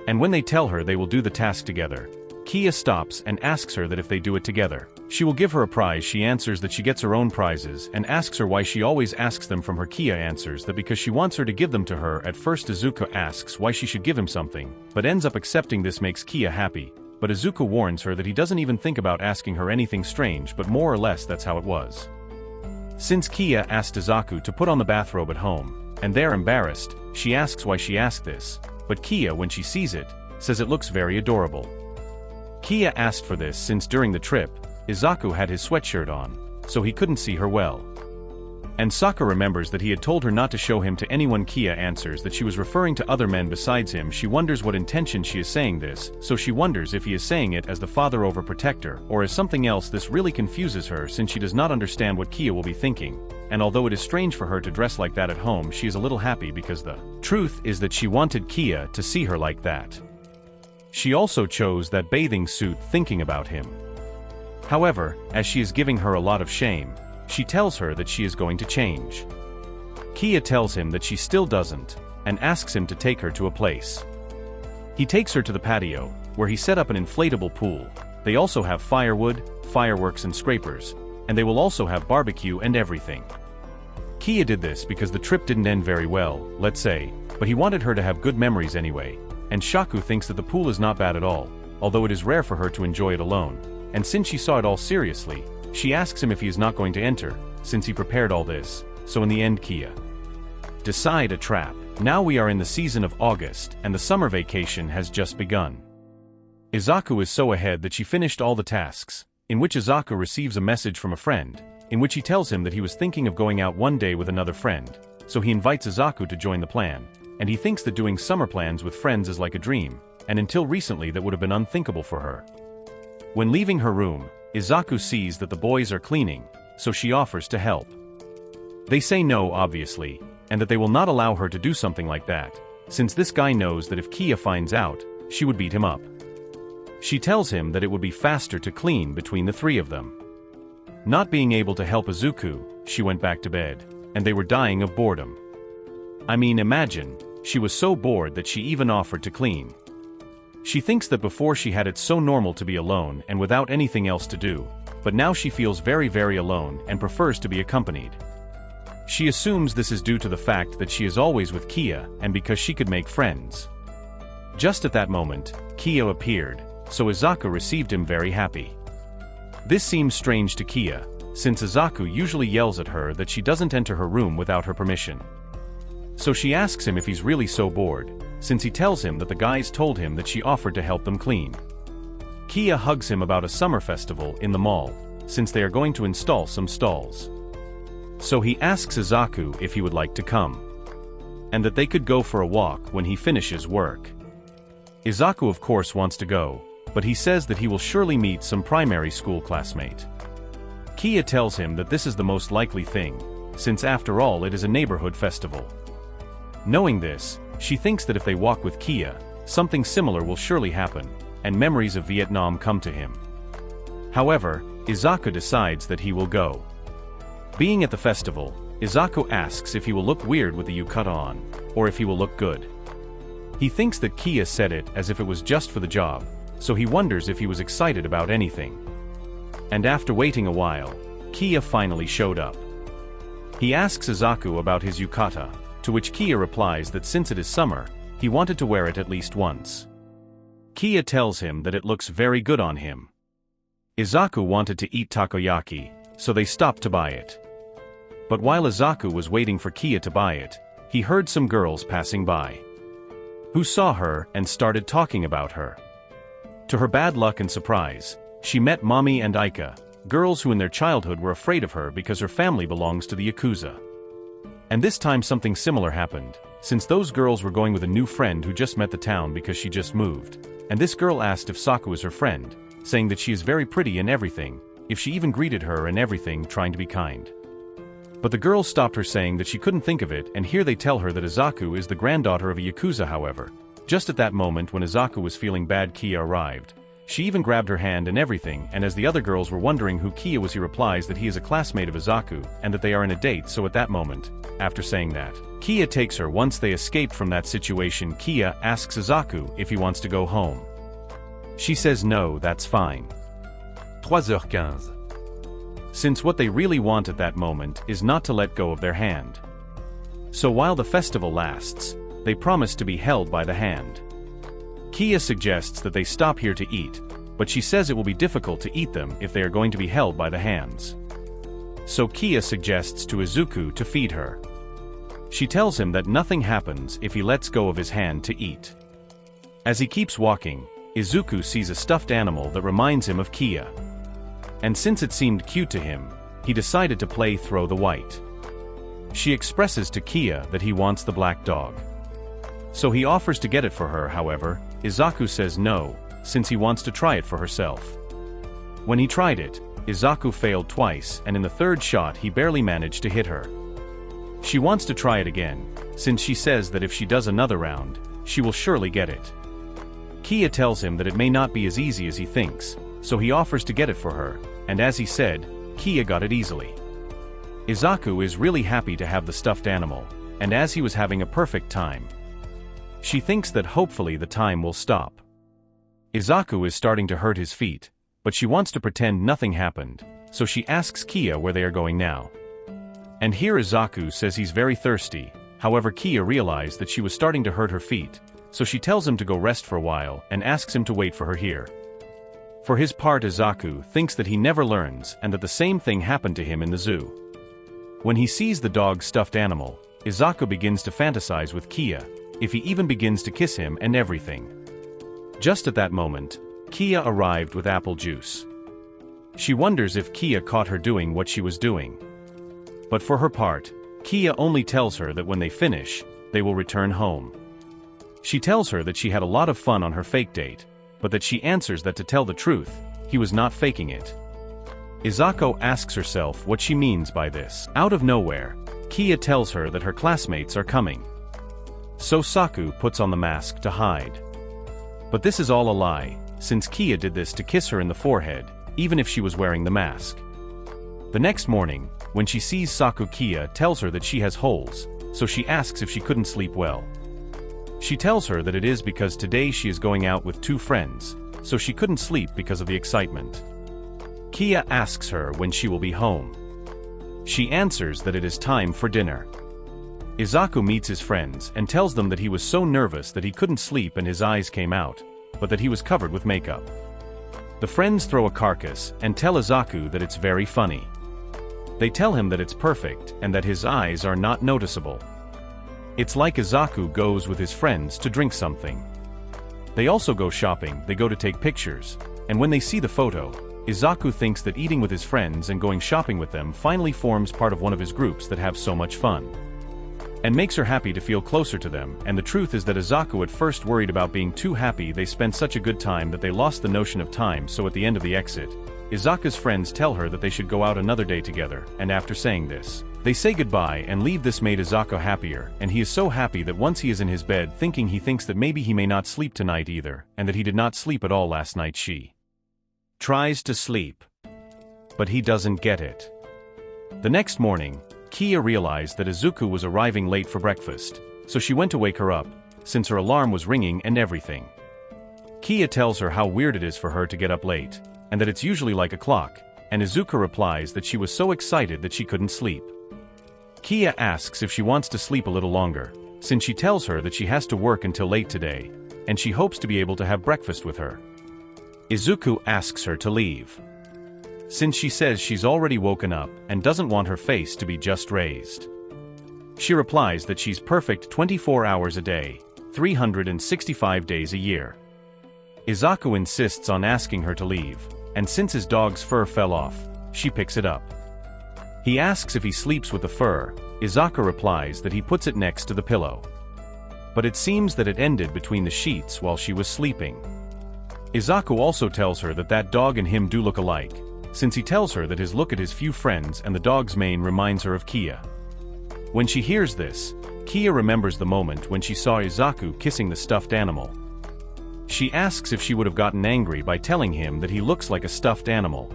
And when they tell her they will do the task together, Kia stops and asks her that if they do it together, she will give her a prize. She answers that she gets her own prizes and asks her why she always asks them from her. Kia answers that because she wants her to give them to her. At first Izuku asks why she should give him something, but ends up accepting. This makes Kia happy, but Izuku warns her that he doesn't even think about asking her anything strange, but more or less that's how it was. Since Kia asked Isaku to put on the bathrobe at home, and they're embarrassed, she asks why she asked this, but Kia, when she sees it, says it looks very adorable. Kia asked for this since during the trip, Isaku had his sweatshirt on, so he couldn't see her well. And Saka remembers that he had told her not to show him to anyone. Kia answers that she was referring to other men besides him. She wonders what intention she is saying this, so she wonders if he is saying it as the father over protector or as something else. This really confuses her since she does not understand what Kia will be thinking, and although it is strange for her to dress like that at home, she is a little happy because the truth is that she wanted Kia to see her like that. She also chose that bathing suit thinking about him. However, as she is giving her a lot of shame, she tells her that she is going to change. Kia tells him that she still doesn't, and asks him to take her to a place. He takes her to the patio, where he set up an inflatable pool. They also have firewood, fireworks and scrapers, and they will also have barbecue and everything. Kia did this because the trip didn't end very well, let's say, but he wanted her to have good memories anyway, and Shaku thinks that the pool is not bad at all, although it is rare for her to enjoy it alone, and since she saw it all seriously, she asks him if he is not going to enter, since he prepared all this, so in the end Kia decide a trap. Now we are in the season of August, and the summer vacation has just begun. Isaku is so ahead that she finished all the tasks, in which Isaku receives a message from a friend, in which he tells him that he was thinking of going out one day with another friend, so he invites Isaku to join the plan, and he thinks that doing summer plans with friends is like a dream, and until recently that would have been unthinkable for her. When leaving her room, Isaku sees that the boys are cleaning, so she offers to help. They say no, obviously, and that they will not allow her to do something like that, since this guy knows that if Kia finds out, she would beat him up. She tells him that it would be faster to clean between the three of them. Not being able to help Izuku, she went back to bed, and they were dying of boredom. I mean, imagine, she was so bored that she even offered to clean. She thinks that before she had it so normal to be alone and without anything else to do, but now she feels very very alone and prefers to be accompanied. She assumes this is due to the fact that she is always with Kia and because she could make friends. Just at that moment, Kia appeared, so Isaku received him very happy. This seems strange to Kia, since Isaku usually yells at her that she doesn't enter her room without her permission. So she asks him if he's really so bored, since he tells him that the guys told him that she offered to help them clean. Kia hugs him about a summer festival in the mall, since they are going to install some stalls. So he asks Isaku if he would like to come, and that they could go for a walk when he finishes work. Isaku of course wants to go, but he says that he will surely meet some primary school classmate. Kia tells him that this is the most likely thing, since after all it is a neighborhood festival. Knowing this, she thinks that if they walk with Kia, something similar will surely happen, and memories of Vietnam come to him. However, Isaku decides that he will go. Being at the festival, Isaku asks if he will look weird with the yukata on, or if he will look good. He thinks that Kia said it as if it was just for the job, so he wonders if he was excited about anything. And after waiting a while, Kia finally showed up. He asks Isaku about his yukata, to which Kia replies that since it is summer, he wanted to wear it at least once. Kia tells him that it looks very good on him. Isaku wanted to eat takoyaki, so they stopped to buy it. But while Isaku was waiting for Kia to buy it, he heard some girls passing by, who saw her and started talking about her. To her bad luck and surprise, she met Mami and Aika, girls who in their childhood were afraid of her because her family belongs to the Yakuza. And this time something similar happened, since those girls were going with a new friend who just met the town because she just moved, and this girl asked if Saku is her friend, saying that she is very pretty and everything, if she even greeted her and everything, trying to be kind. But the girl stopped her saying that she couldn't think of it, and here they tell her that Isaku is the granddaughter of a Yakuza. However, just at that moment when Isaku was feeling bad, Kia arrived. She even grabbed her hand and everything, and as the other girls were wondering who Kia was, he replies that he is a classmate of Isaku and that they are in a date. So at that moment, after saying that, Kia takes her. Once they escaped from that situation, Kia asks Isaku if he wants to go home. She says no, that's fine. 3h15. Since what they really want at that moment is not to let go of their hand. So while the festival lasts, they promise to be held by the hand. Kia suggests that they stop here to eat, but she says it will be difficult to eat them if they are going to be held by the hands. So Kia suggests to Izuku to feed her. She tells him that nothing happens if he lets go of his hand to eat. As he keeps walking, Izuku sees a stuffed animal that reminds him of Kia. And since it seemed cute to him, he decided to play throw the white. She expresses to Kia that he wants the black dog. So he offers to get it for her. However, Isaku says no, since he wants to try it for herself. When he tried it, Isaku failed twice, and in the third shot he barely managed to hit her. She wants to try it again, since she says that if she does another round, she will surely get it. Kia tells him that it may not be as easy as he thinks, so he offers to get it for her, and as he said, Kia got it easily. Isaku is really happy to have the stuffed animal, and as he was having a perfect time, she thinks that hopefully the time will stop. Isaku is starting to hurt his feet, but she wants to pretend nothing happened, so she asks Kia where they are going now. And here Isaku says he's very thirsty. However, Kia realized that she was starting to hurt her feet, so she tells him to go rest for a while and asks him to wait for her here. For his part, Isaku thinks that he never learns and that the same thing happened to him in the zoo. When he sees the dog's stuffed animal, Isaku begins to fantasize with Kia, if he even begins to kiss him and everything. Just at that moment, Kia arrived with apple juice. She wonders if Kia caught her doing what she was doing. But for her part, Kia only tells her that when they finish, they will return home. She tells her that she had a lot of fun on her fake date, but that she answers that to tell the truth, he was not faking it. Isaku asks herself what she means by this. Out of nowhere, Kia tells her that her classmates are coming. So Saku puts on the mask to hide. But this is all a lie, since Kia did this to kiss her in the forehead, even if she was wearing the mask. The next morning, when she sees Saku, Kia tells her that she has holes, so she asks if she couldn't sleep well. She tells her that it is because today she is going out with 2 friends, so she couldn't sleep because of the excitement. Kia asks her when she will be home. She answers that it is time for dinner. Isaku meets his friends and tells them that he was so nervous that he couldn't sleep and his eyes came out, but that he was covered with makeup. The friends throw a carcass and tell Isaku that it's very funny. They tell him that it's perfect and that his eyes are not noticeable. It's like Isaku goes with his friends to drink something. They also go shopping, they go to take pictures, and when they see the photo, Isaku thinks that eating with his friends and going shopping with them finally forms part of one of his groups that have so much fun. And makes her happy to feel closer to them, and the truth is that Isaku at first worried about being too happy they spent such a good time that they lost the notion of time, so at the end of the exit, Isaku's friends tell her that they should go out another day together, and after saying this, they say goodbye and leave. This made Isaku happier, and he is so happy that once he is in his bed he thinks that maybe he may not sleep tonight either, and that he did not sleep at all last night. She tries to sleep, but he doesn't get it. The next morning, Kia realized that Izuku was arriving late for breakfast, so she went to wake her up, since her alarm was ringing and everything. Kia tells her how weird it is for her to get up late, and that it's usually like a clock, and Izuku replies that she was so excited that she couldn't sleep. Kia asks if she wants to sleep a little longer, since she tells her that she has to work until late today, and she hopes to be able to have breakfast with her. Izuku asks her to leave, since she says she's already woken up and doesn't want her face to be just raised. She replies that she's perfect 24 hours a day, 365 days a year. Isaku insists on asking her to leave, and since his dog's fur fell off, she picks it up. He asks if he sleeps with the fur. Isaku replies that he puts it next to the pillow. But it seems that it ended between the sheets while she was sleeping. Isaku also tells her that that dog and him do look alike, since he tells her that his look at his few friends and the dog's mane reminds her of Kia. When she hears this, Kia remembers the moment when she saw Isaku kissing the stuffed animal. She asks if she would have gotten angry by telling him that he looks like a stuffed animal.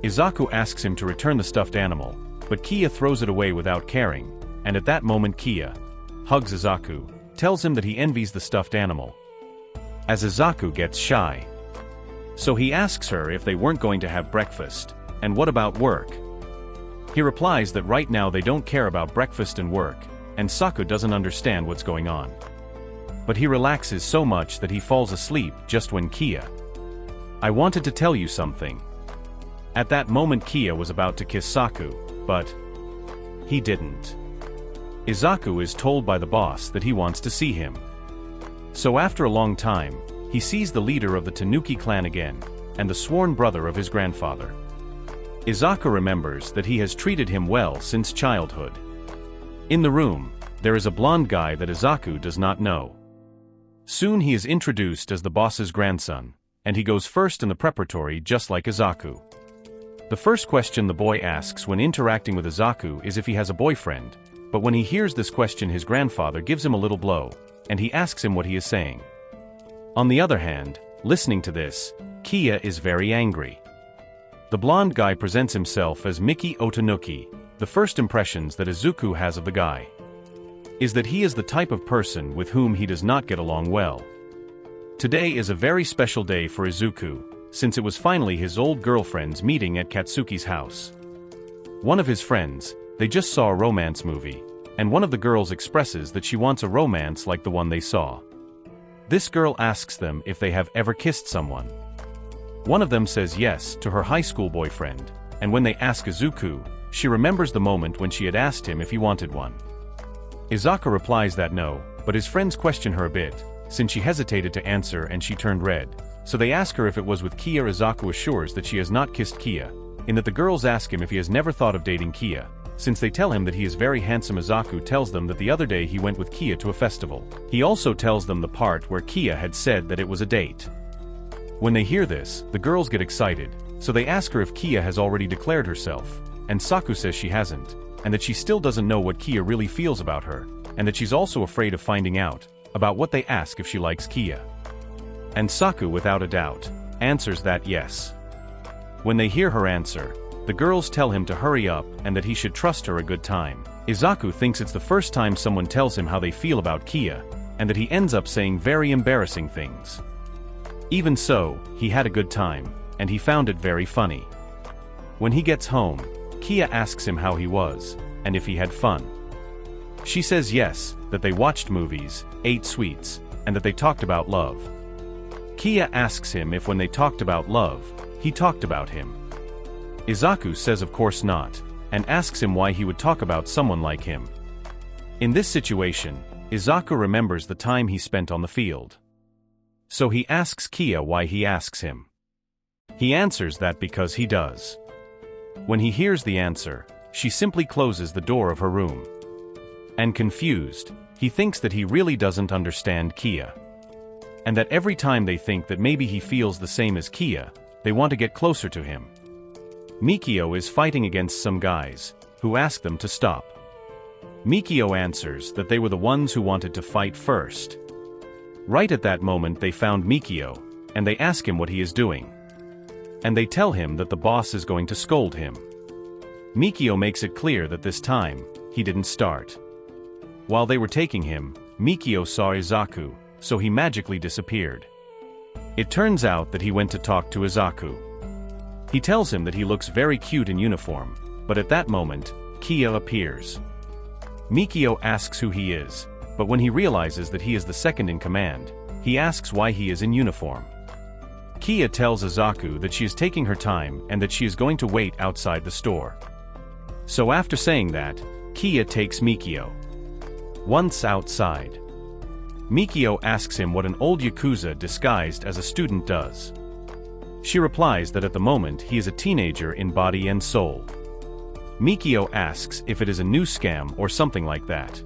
Isaku asks him to return the stuffed animal, but Kia throws it away without caring, and at that moment Kia hugs Isaku, tells him that he envies the stuffed animal. As Isaku gets shy, so he asks her if they weren't going to have breakfast, and what about work? He replies that right now they don't care about breakfast and work, and Saku doesn't understand what's going on. But he relaxes so much that he falls asleep just when Kia, I wanted to tell you something. At that moment Kia was about to kiss Saku, but he didn't. Isaku is told by the boss that he wants to see him. So after a long time, he sees the leader of the Tanuki clan again, and the sworn brother of his grandfather. Isaku remembers that he has treated him well since childhood. In the room, there is a blonde guy that Isaku does not know. Soon he is introduced as the boss's grandson, and he goes first in the preparatory just like Isaku. The first question the boy asks when interacting with Isaku is if he has a boyfriend, but when he hears this question his grandfather gives him a little blow, and he asks him what he is saying. On the other hand, listening to this, Kia is very angry. The blonde guy presents himself as Miki Otanuki. The first impressions that Izuku has of the guy is that he is the type of person with whom he does not get along well. Today is a very special day for Izuku, since it was finally his old girlfriend's meeting at Katsuki's house. One of his friends, they just saw a romance movie, and one of the girls expresses that she wants a romance like the one they saw. This girl asks them if they have ever kissed someone. One of them says yes to her high school boyfriend, and when they ask Izuku, she remembers the moment when she had asked him if he wanted one. Isaku replies that no, but his friends question her a bit, since she hesitated to answer and she turned red, so they ask her if it was with Kia. Isaku assures that she has not kissed Kia, in that the girls ask him if he has never thought of dating Kia. Since they tell him that he is very handsome, Isaku tells them that the other day he went with Kia to a festival. He also tells them the part where Kia had said that it was a date. When they hear this, the girls get excited, so they ask her if Kia has already declared herself, and Saku says she hasn't, and that she still doesn't know what Kia really feels about her, and that she's also afraid of finding out about what they ask if she likes Kia. And Saku, without a doubt, answers that yes. When they hear her answer, the girls tell him to hurry up and that he should trust her a good time. Isaku thinks it's the first time someone tells him how they feel about Kia, and that he ends up saying very embarrassing things. Even so, he had a good time, and he found it very funny. When he gets home, Kia asks him how he was, and if he had fun. She says yes, that they watched movies, ate sweets, and that they talked about love. Kia asks him if when they talked about love, he talked about him. Isaku says of course not, and asks him why he would talk about someone like him. In this situation, Isaku remembers the time he spent on the field. So he asks Kia why he asks him. He answers that because he does. When he hears the answer, she simply closes the door of her room. And confused, he thinks that he really doesn't understand Kia. And that every time they think that maybe he feels the same as Kia, they want to get closer to him. Mikio is fighting against some guys, who ask them to stop. Mikio answers that they were the ones who wanted to fight first. Right at that moment they found Mikio, and they ask him what he is doing. And they tell him that the boss is going to scold him. Mikio makes it clear that this time, he didn't start. While they were taking him, Mikio saw Isaku, so he magically disappeared. It turns out that he went to talk to Isaku. He tells him that he looks very cute in uniform, but at that moment, Kia appears. Mikio asks who he is, but when he realizes that he is the second in command, he asks why he is in uniform. Kia tells Isaku that she is taking her time and that she is going to wait outside the store. So after saying that, Kia takes Mikio. Once outside, Mikio asks him what an old Yakuza disguised as a student does. She replies that at the moment he is a teenager in body and soul. Mikio asks if it is a new scam or something like that.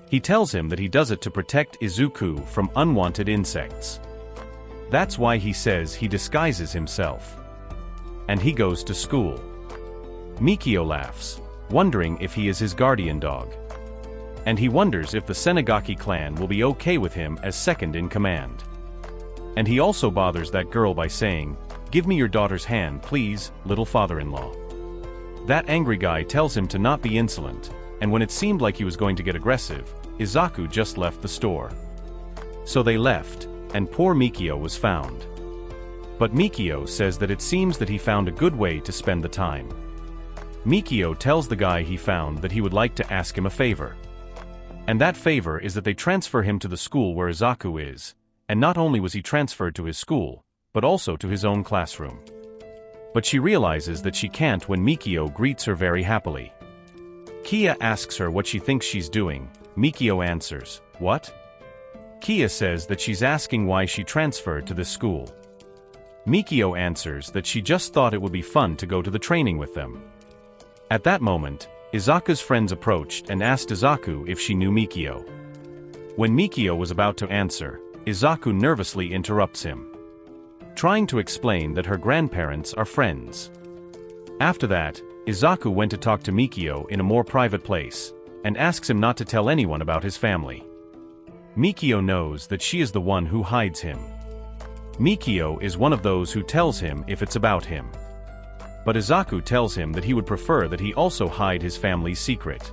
He tells him that he does it to protect Izuku from unwanted insects. That's why he says he disguises himself. And he goes to school. Mikio laughs, wondering if he is his guardian dog. And he wonders if the Senagaki clan will be okay with him as second in command. And he also bothers that girl by saying, "Give me your daughter's hand, please, little father-in-law." That angry guy tells him to not be insolent, and when it seemed like he was going to get aggressive, Isaku just left the store. So they left, and poor Mikio was found. But Mikio says that it seems that he found a good way to spend the time. Mikio tells the guy he found that he would like to ask him a favor. And that favor is that they transfer him to the school where Isaku is, and not only was he transferred to his school, but also to his own classroom. But she realizes that she can't when Mikio greets her very happily. Kia asks her what she thinks she's doing. Mikio answers, "What?" Kia says that she's asking why she transferred to this school. Mikio answers that she just thought it would be fun to go to the training with them. At that moment, Izaku's friends approached and asked Isaku if she knew Mikio. When Mikio was about to answer, Isaku nervously interrupts him, trying to explain that her grandparents are friends. After that, Isaku went to talk to Mikio in a more private place, and asks him not to tell anyone about his family. Mikio knows that she is the one who hides him. Mikio is one of those who tells him if it's about him. But Isaku tells him that he would prefer that he also hide his family's secret.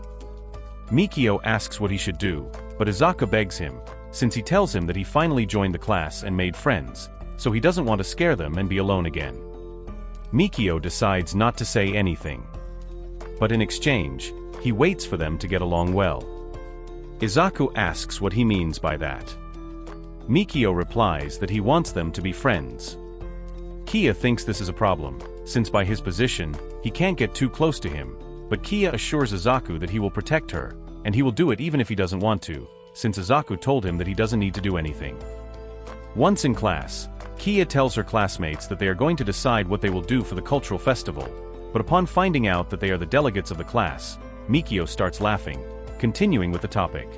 Mikio asks what he should do, but Isaku begs him, since he tells him that he finally joined the class and made friends, so he doesn't want to scare them and be alone again. Mikio decides not to say anything. But in exchange, he waits for them to get along well. Isaku asks what he means by that. Mikio replies that he wants them to be friends. Kia thinks this is a problem, since by his position, he can't get too close to him, but Kia assures Isaku that he will protect her, and he will do it even if he doesn't want to, since Isaku told him that he doesn't need to do anything. Once in class, Kia tells her classmates that they are going to decide what they will do for the cultural festival, but upon finding out that they are the delegates of the class, Mikio starts laughing, continuing with the topic.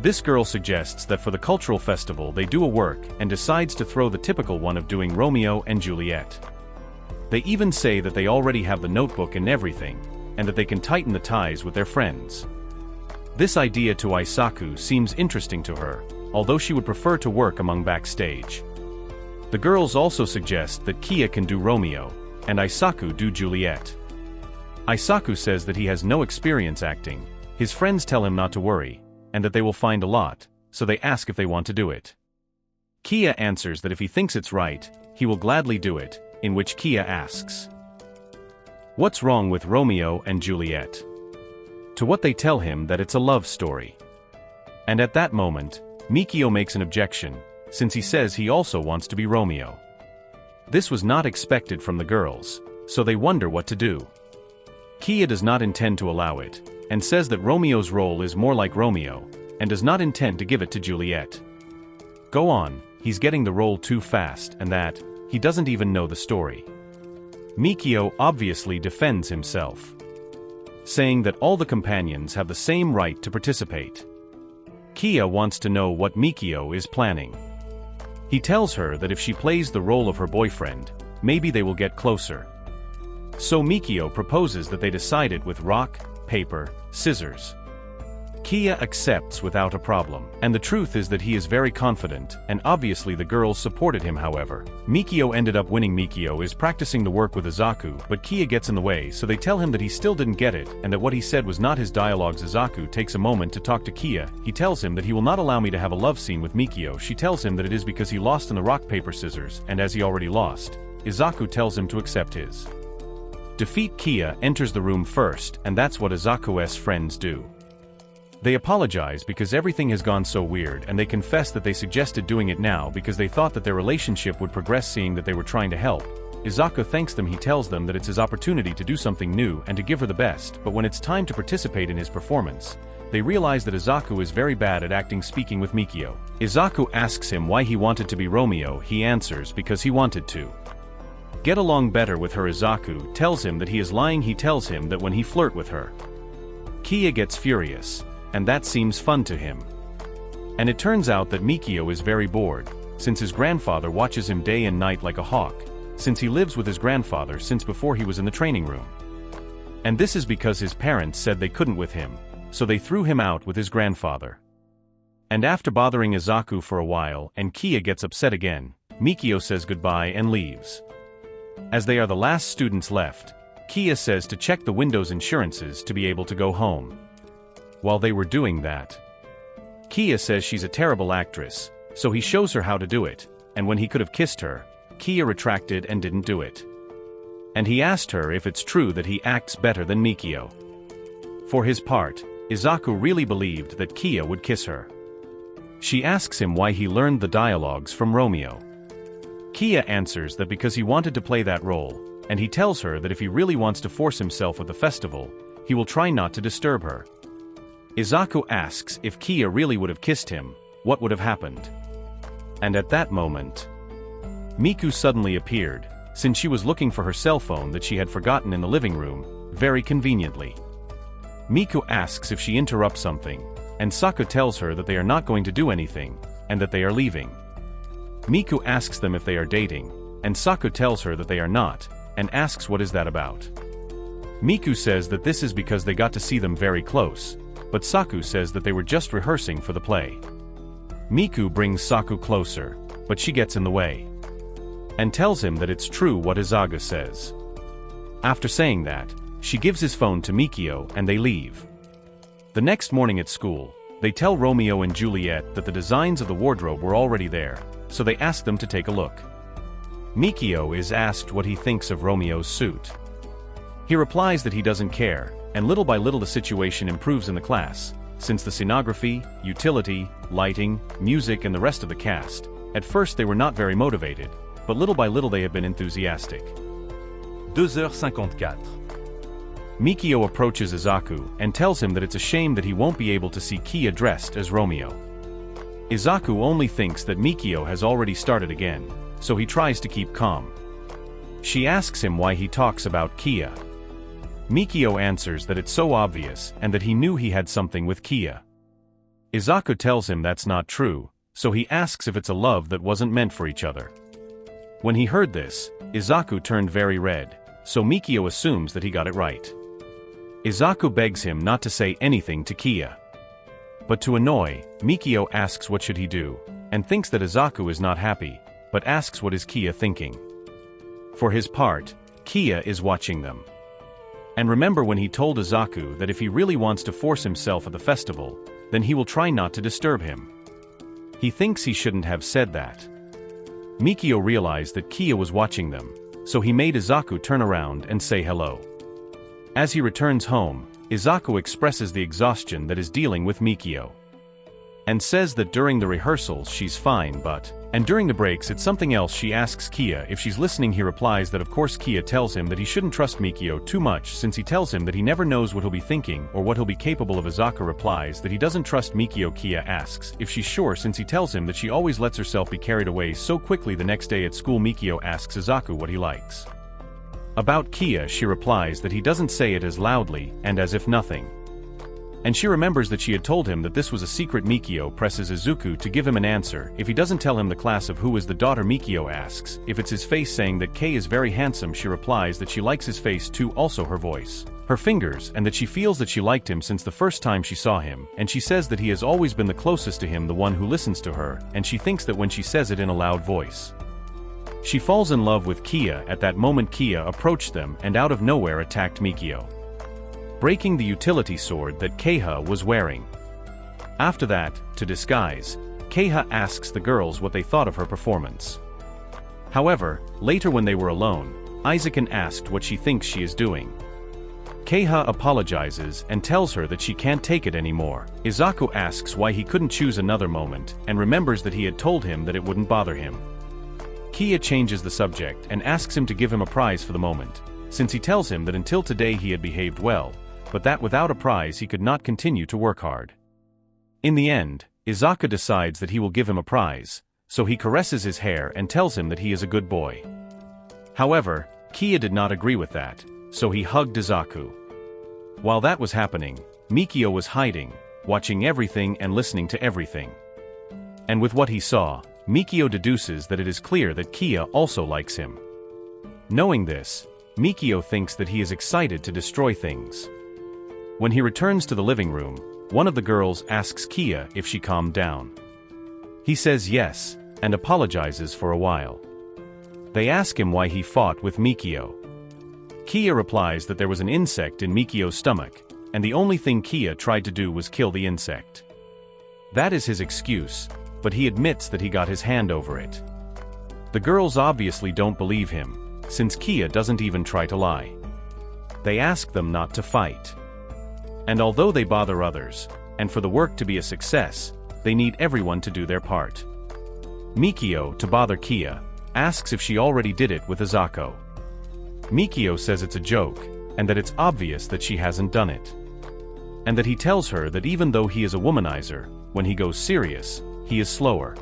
This girl suggests that for the cultural festival they do a work and decides to throw the typical one of doing Romeo and Juliet. They even say that they already have the notebook and everything, and that they can tighten the ties with their friends. This idea to Isaku seems interesting to her, although she would prefer to work among backstage. The girls also suggest that Kia can do Romeo, and Isaku do Juliet. Isaku says that he has no experience acting, his friends tell him not to worry, and that they will find a lot, so they ask if they want to do it. Kia answers that if he thinks it's right, he will gladly do it, in which Kia asks, "What's wrong with Romeo and Juliet?" To what they tell him that it's a love story. And at that moment, Mikio makes an objection, since he says he also wants to be Romeo. This was not expected from the girls, so they wonder what to do. Kia does not intend to allow it, and says that Romeo's role is more like Romeo, and does not intend to give it to Juliet. Go on, he's getting the role too fast, and that, he doesn't even know the story. Mikio obviously defends himself, saying that all the companions have the same right to participate. Kia wants to know what Mikio is planning. He tells her that if she plays the role of her boyfriend, maybe they will get closer. So Mikio proposes that they decide it with rock, paper, scissors. Kia accepts without a problem, and the truth is that he is very confident, and obviously the girls supported him. However, Mikio ended up winning. Mikio is practicing the work with Isaku, but Kia gets in the way, so they tell him that he still didn't get it, and that what he said was not his dialogues. Isaku takes a moment to talk to Kia. He tells him that he will not allow me to have a love scene with Mikio. She tells him that it is because he lost in the rock paper scissors, and as he already lost, Isaku tells him to accept his defeat. Kia enters the room first, and that's what Isaku's friends do. They apologize because everything has gone so weird, and they confess that they suggested doing it now because they thought that their relationship would progress, seeing that they were trying to help. Isaku thanks them. He tells them that it's his opportunity to do something new and to give her the best, but when it's time to participate in his performance, they realize that Isaku is very bad at acting. Speaking with Mikio, Isaku asks him why he wanted to be Romeo. He answers because he wanted to get along better with her. Isaku tells him that he is lying. He tells him that when he flirt with her, Kia gets furious, and that seems fun to him. And it turns out that Mikio is very bored, since his grandfather watches him day and night like a hawk, since he lives with his grandfather since before he was in the training room. And this is because his parents said they couldn't with him, so they threw him out with his grandfather. And after bothering Isaku for a while and Kia gets upset again, Mikio says goodbye and leaves. As they are the last students left, Kia says to check the windows' insurances to be able to go home. While they were doing that, Kia says she's a terrible actress, so he shows her how to do it, and when he could have kissed her, Kia retracted and didn't do it. And he asked her if it's true that he acts better than Mikio. For his part, Isaku really believed that Kia would kiss her. She asks him why he learned the dialogues from Romeo. Kia answers that because he wanted to play that role, and he tells her that if he really wants to force himself at the festival, he will try not to disturb her. Isaku asks if Kia really would have kissed him, what would have happened. And at that moment, Miku suddenly appeared, since she was looking for her cell phone that she had forgotten in the living room, very conveniently. Miku asks if she interrupts something, and Saku tells her that they are not going to do anything, and that they are leaving. Miku asks them if they are dating, and Saku tells her that they are not, and asks what is that about. Miku says that this is because they got to see them very close, but Saku says that they were just rehearsing for the play. Miku brings Saku closer, but she gets in the way, and tells him that it's true what Izaga says. After saying that, she gives his phone to Mikio and they leave. The next morning at school, they tell Romeo and Juliet that the designs of the wardrobe were already there, so they ask them to take a look. Mikio is asked what he thinks of Romeo's suit. He replies that he doesn't care, and little by little the situation improves in the class, since the scenography, utility, lighting, music and the rest of the cast, at first they were not very motivated, but little by little they have been enthusiastic. 2h54. Mikio approaches Isaku and tells him that it's a shame that he won't be able to see Kia dressed as Romeo. Isaku only thinks that Mikio has already started again, so he tries to keep calm. She asks him why he talks about Kia. Mikio answers that it's so obvious and that he knew he had something with Kia. Isaku tells him that's not true, so he asks if it's a love that wasn't meant for each other. When he heard this, Isaku turned very red, so Mikio assumes that he got it right. Isaku begs him not to say anything to Kia. But to annoy, Mikio asks what should he do, and thinks that Isaku is not happy, but asks what is Kia thinking. For his part, Kia is watching them. And remember when he told Isaku that if he really wants to force himself at the festival, then he will try not to disturb him. He thinks he shouldn't have said that. Mikio realized that Kia was watching them, so he made Isaku turn around and say hello. As he returns home, Isaku expresses the exhaustion that is dealing with Mikio. And says that during the rehearsals she's fine and during the breaks it's something else. She asks Kia if she's listening. He replies that of course. Kia tells him that he shouldn't trust Mikio too much since he tells him that he never knows what he'll be thinking or what he'll be capable of. Isaku replies that he doesn't trust Mikio. Kia asks if she's sure since he tells him that she always lets herself be carried away so quickly. The next day at school, Mikio asks Isaku what he likes about Kia. She replies that he doesn't say it as loudly and as if nothing. And she remembers that she had told him that this was a secret. Mikio presses Izuku to give him an answer if he doesn't tell him the class of who is the daughter. Mikio asks if it's his face, saying that Kei is very handsome. She replies that she likes his face too, also her voice, her fingers, and that she feels that she liked him since the first time she saw him, and she says that he has always been the closest to him, the one who listens to her, and she thinks that when she says it in a loud voice, she falls in love with Kia. At that moment Kia approached them and out of nowhere attacked Mikio, breaking the utility sword that Keiha was wearing. After that, to disguise, Keiha asks the girls what they thought of her performance. However, later when they were alone, Isaku asked what she thinks she is doing. Keiha apologizes and tells her that she can't take it anymore. Isaku asks why he couldn't choose another moment and remembers that he had told him that it wouldn't bother him. Kia changes the subject and asks him to give him a prize for the moment, since he tells him that until today he had behaved well, but that without a prize he could not continue to work hard. In the end, Isaku decides that he will give him a prize, so he caresses his hair and tells him that he is a good boy. However, Kia did not agree with that, so he hugged Isaku. While that was happening, Mikio was hiding, watching everything and listening to everything. And with what he saw, Mikio deduces that it is clear that Kia also likes him. Knowing this, Mikio thinks that he is excited to destroy things. When he returns to the living room, one of the girls asks Kia if she calmed down. He says yes, and apologizes for a while. They ask him why he fought with Mikio. Kia replies that there was an insect in Mikio's stomach, and the only thing Kia tried to do was kill the insect. That is his excuse, but he admits that he got his hand over it. The girls obviously don't believe him, since Kia doesn't even try to lie. They ask them not to fight. And although they bother others, and for the work to be a success, they need everyone to do their part. Mikio, to bother Kia, asks if she already did it with Isaku. Mikio says it's a joke, and that it's obvious that she hasn't done it. And that he tells her that even though he is a womanizer, when he goes serious, he is slower.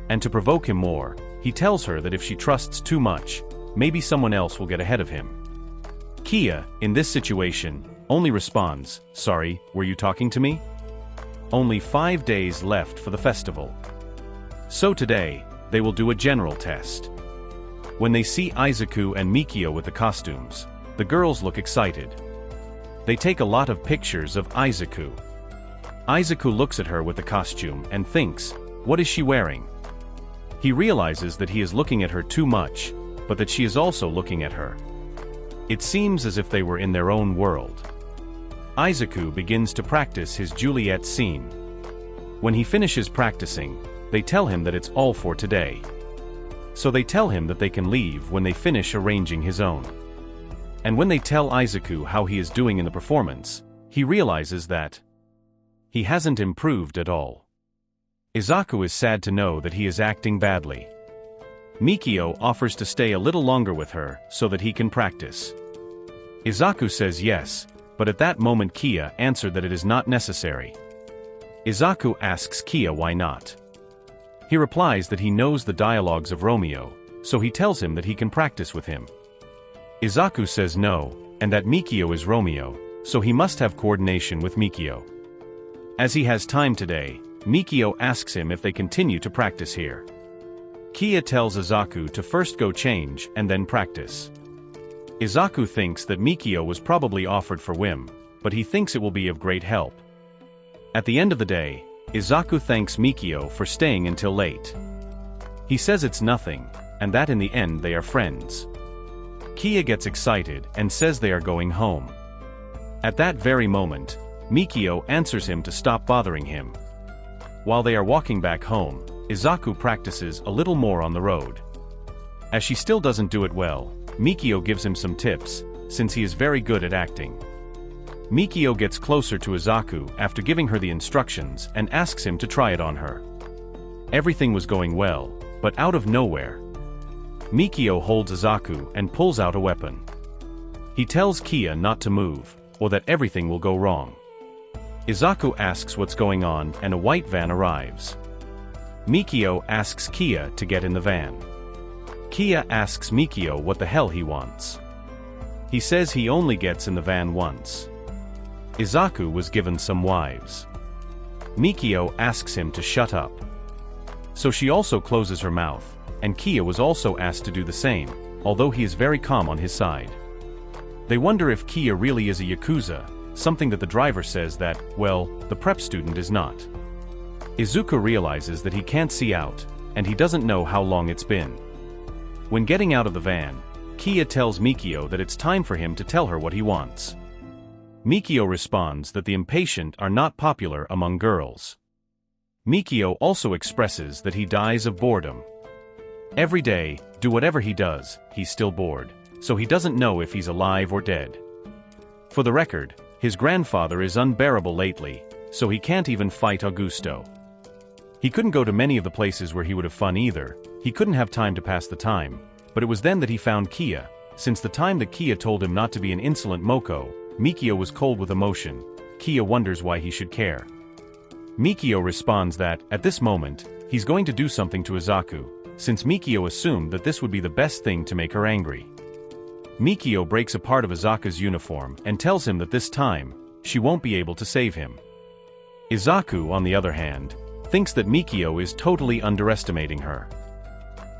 And to provoke him more, he tells her that if she trusts too much, maybe someone else will get ahead of him. Kia, in this situation, only responds, "Sorry, were you talking to me?" Only 5 days left for the festival. So today, they will do a general test. When they see Isaku and Mikio with the costumes, the girls look excited. They take a lot of pictures of Isaku. Isaku looks at her with the costume and thinks, what is she wearing? He realizes that he is looking at her too much, but that she is also looking at her. It seems as if they were in their own world. Isaku begins to practice his Juliet scene. When he finishes practicing, they tell him that it's all for today. So they tell him that they can leave when they finish arranging his own. And when they tell Isaku how he is doing in the performance, he realizes that he hasn't improved at all. Isaku is sad to know that he is acting badly. Mikio offers to stay a little longer with her so that he can practice. Isaku says yes, but at that moment Kia answered that it is not necessary. Isaku asks Kia why not. He replies that he knows the dialogues of Romeo, so he tells him that he can practice with him. Isaku says no, and that Mikio is Romeo, so he must have coordination with Mikio. As he has time today, Mikio asks him if they continue to practice here. Kia tells Isaku to first go change and then practice. Isaku thinks that Mikio was probably offered for whim, but he thinks it will be of great help. At the end of the day, Isaku thanks Mikio for staying until late. He says it's nothing, and that in the end they are friends. Kia gets excited and says they are going home. At that very moment, Mikio answers him to stop bothering him. While they are walking back home, Isaku practices a little more on the road. As she still doesn't do it well, Mikio gives him some tips, since he is very good at acting. Mikio gets closer to Isaku after giving her the instructions and asks him to try it on her. Everything was going well, but out of nowhere, Mikio holds Isaku and pulls out a weapon. He tells Kia not to move, or that everything will go wrong. Isaku asks what's going on and a white van arrives. Mikio asks Kia to get in the van. Kia asks Mikio what the hell he wants. He says he only gets in the van once. Isaku was given some wives. Mikio asks him to shut up. So she also closes her mouth, and Kia was also asked to do the same, although he is very calm on his side. They wonder if Kia really is a Yakuza, something that the driver says that, well, the prep student is not. Izuku realizes that he can't see out, and he doesn't know how long it's been. When getting out of the van, Kia tells Mikio that it's time for him to tell her what he wants. Mikio responds that the impatient are not popular among girls. Mikio also expresses that he dies of boredom. Every day, do whatever he does, he's still bored, so he doesn't know if he's alive or dead. For the record, his grandfather is unbearable lately, so he can't even fight Augusto. He couldn't go to many of the places where he would have fun either, he couldn't have time to pass the time, but it was then that he found Kia. Since the time that Kia told him not to be an insolent Moko, Mikio was cold with emotion. Kia wonders why he should care. Mikio responds that, at this moment, he's going to do something to Isaku, since Mikio assumed that this would be the best thing to make her angry. Mikio breaks a part of Isaku's uniform and tells him that this time, she won't be able to save him. Isaku, on the other hand, thinks that Mikio is totally underestimating her.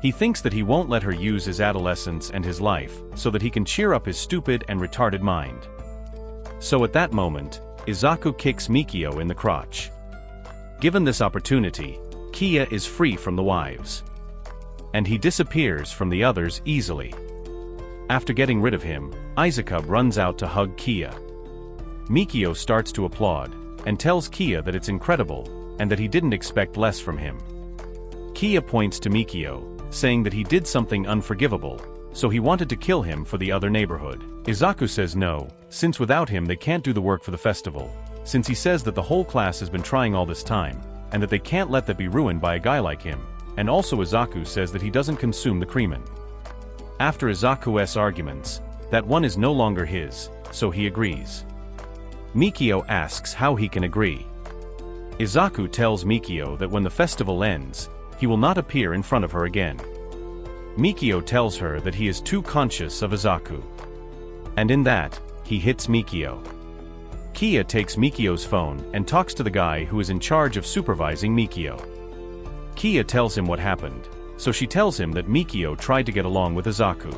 He thinks that he won't let her use his adolescence and his life so that he can cheer up his stupid and retarded mind. So at that moment, Isaku kicks Mikio in the crotch. Given this opportunity, Kia is free from the wives. And he disappears from the others easily. After getting rid of him, Isaku runs out to hug Kia. Mikio starts to applaud, and tells Kia that it's incredible, and that he didn't expect less from him. Kia points to Mikio, saying that he did something unforgivable, so he wanted to kill him for the other neighborhood. Isaku says no, since without him they can't do the work for the festival, since he says that the whole class has been trying all this time, and that they can't let that be ruined by a guy like him, and also Isaku says that he doesn't consume the creamin. After Isaku's arguments, that one is no longer his, so he agrees. Mikio asks how he can agree. Isaku tells Mikio that when the festival ends, he will not appear in front of her again. Mikio tells her that he is too conscious of Isaku. And in that, he hits Mikio. Kia takes Mikio's phone and talks to the guy who is in charge of supervising Mikio. Kia tells him what happened, so she tells him that Mikio tried to get along with Isaku.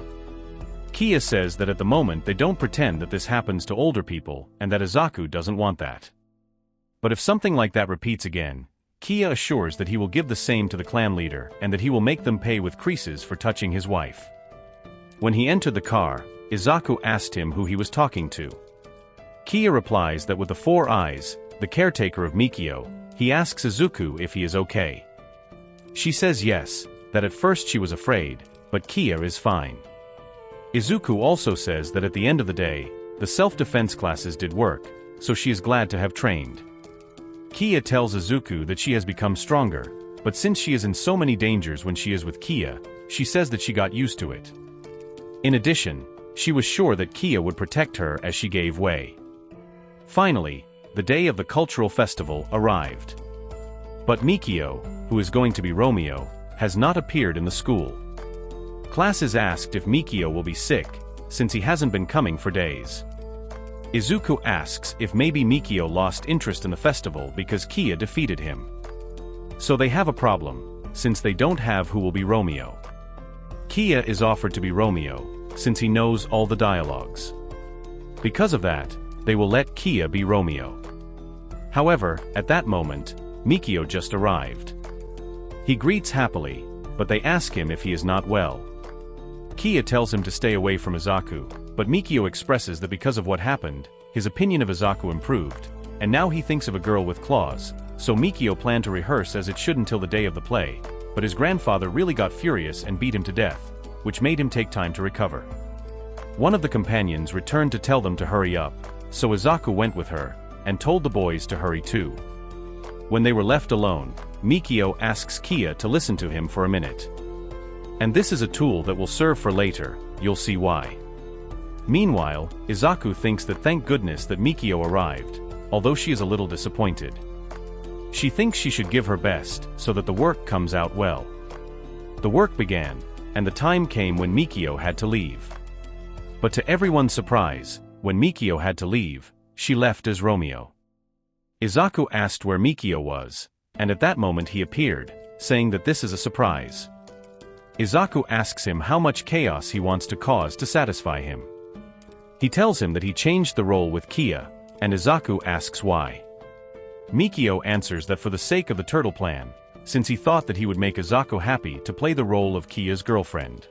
Kia says that at the moment they don't pretend that this happens to older people and that Isaku doesn't want that. But if something like that repeats again, Kia assures that he will give the same to the clan leader and that he will make them pay with creases for touching his wife. When he entered the car, Isaku asked him who he was talking to. Kia replies that with the four eyes, the caretaker of Mikio, he asks Izuku if he is okay. She says yes, that at first she was afraid, but Kia is fine. Izuku also says that at the end of the day, the self-defense classes did work, so she is glad to have trained. Kia tells Izuku that she has become stronger, but since she is in so many dangers when she is with Kia, she says that she got used to it. In addition, she was sure that Kia would protect her as she gave way. Finally, the day of the cultural festival arrived. But Mikio, who is going to be Romeo, has not appeared in the school. Class is asked if Mikio will be sick, since he hasn't been coming for days. Izuku asks if maybe Mikio lost interest in the festival because Kia defeated him. So they have a problem, since they don't have who will be Romeo. Kia is offered to be Romeo, since he knows all the dialogues. Because of that, they will let Kia be Romeo. However, at that moment, Mikio just arrived. He greets happily, but they ask him if he is not well. Kia tells him to stay away from Isaku, but Mikio expresses that because of what happened, his opinion of Isaku improved, and now he thinks of a girl with claws, so Mikio planned to rehearse as it should until the day of the play, but his grandfather really got furious and beat him to death, which made him take time to recover. One of the companions returned to tell them to hurry up, so Isaku went with her, and told the boys to hurry too. When they were left alone, Mikio asks Kia to listen to him for a minute. And this is a tool that will serve for later, you'll see why. Meanwhile, Isaku thinks that thank goodness that Mikio arrived, although she is a little disappointed. She thinks she should give her best, so that the work comes out well. The work began, and the time came when Mikio had to leave. But to everyone's surprise, when Mikio had to leave, she left as Romeo. Isaku asked where Mikio was, and at that moment he appeared, saying that this is a surprise. Isaku asks him how much chaos he wants to cause to satisfy him. He tells him that he changed the role with Kia, and Isaku asks why. Mikio answers that for the sake of the turtle plan, since he thought that he would make Isaku happy to play the role of Kia's girlfriend.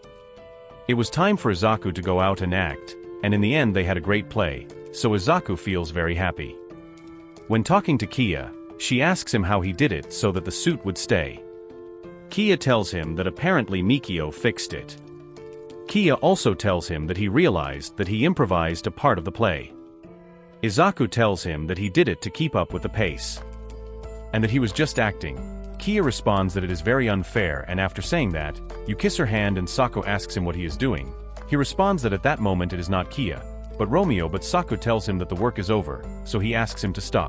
It was time for Isaku to go out and act, and in the end they had a great play, so Isaku feels very happy. When talking to Kia, she asks him how he did it so that the suit would stay. Kia tells him that apparently Mikio fixed it. Kia also tells him that he realized that he improvised a part of the play. Isaku tells him that he did it to keep up with the pace, and that he was just acting. Kia responds that it is very unfair, and after saying that, you kiss her hand and Saku asks him what he is doing. He responds that at that moment it is not Kia, but Romeo, but Saku tells him that the work is over, so he asks him to stop.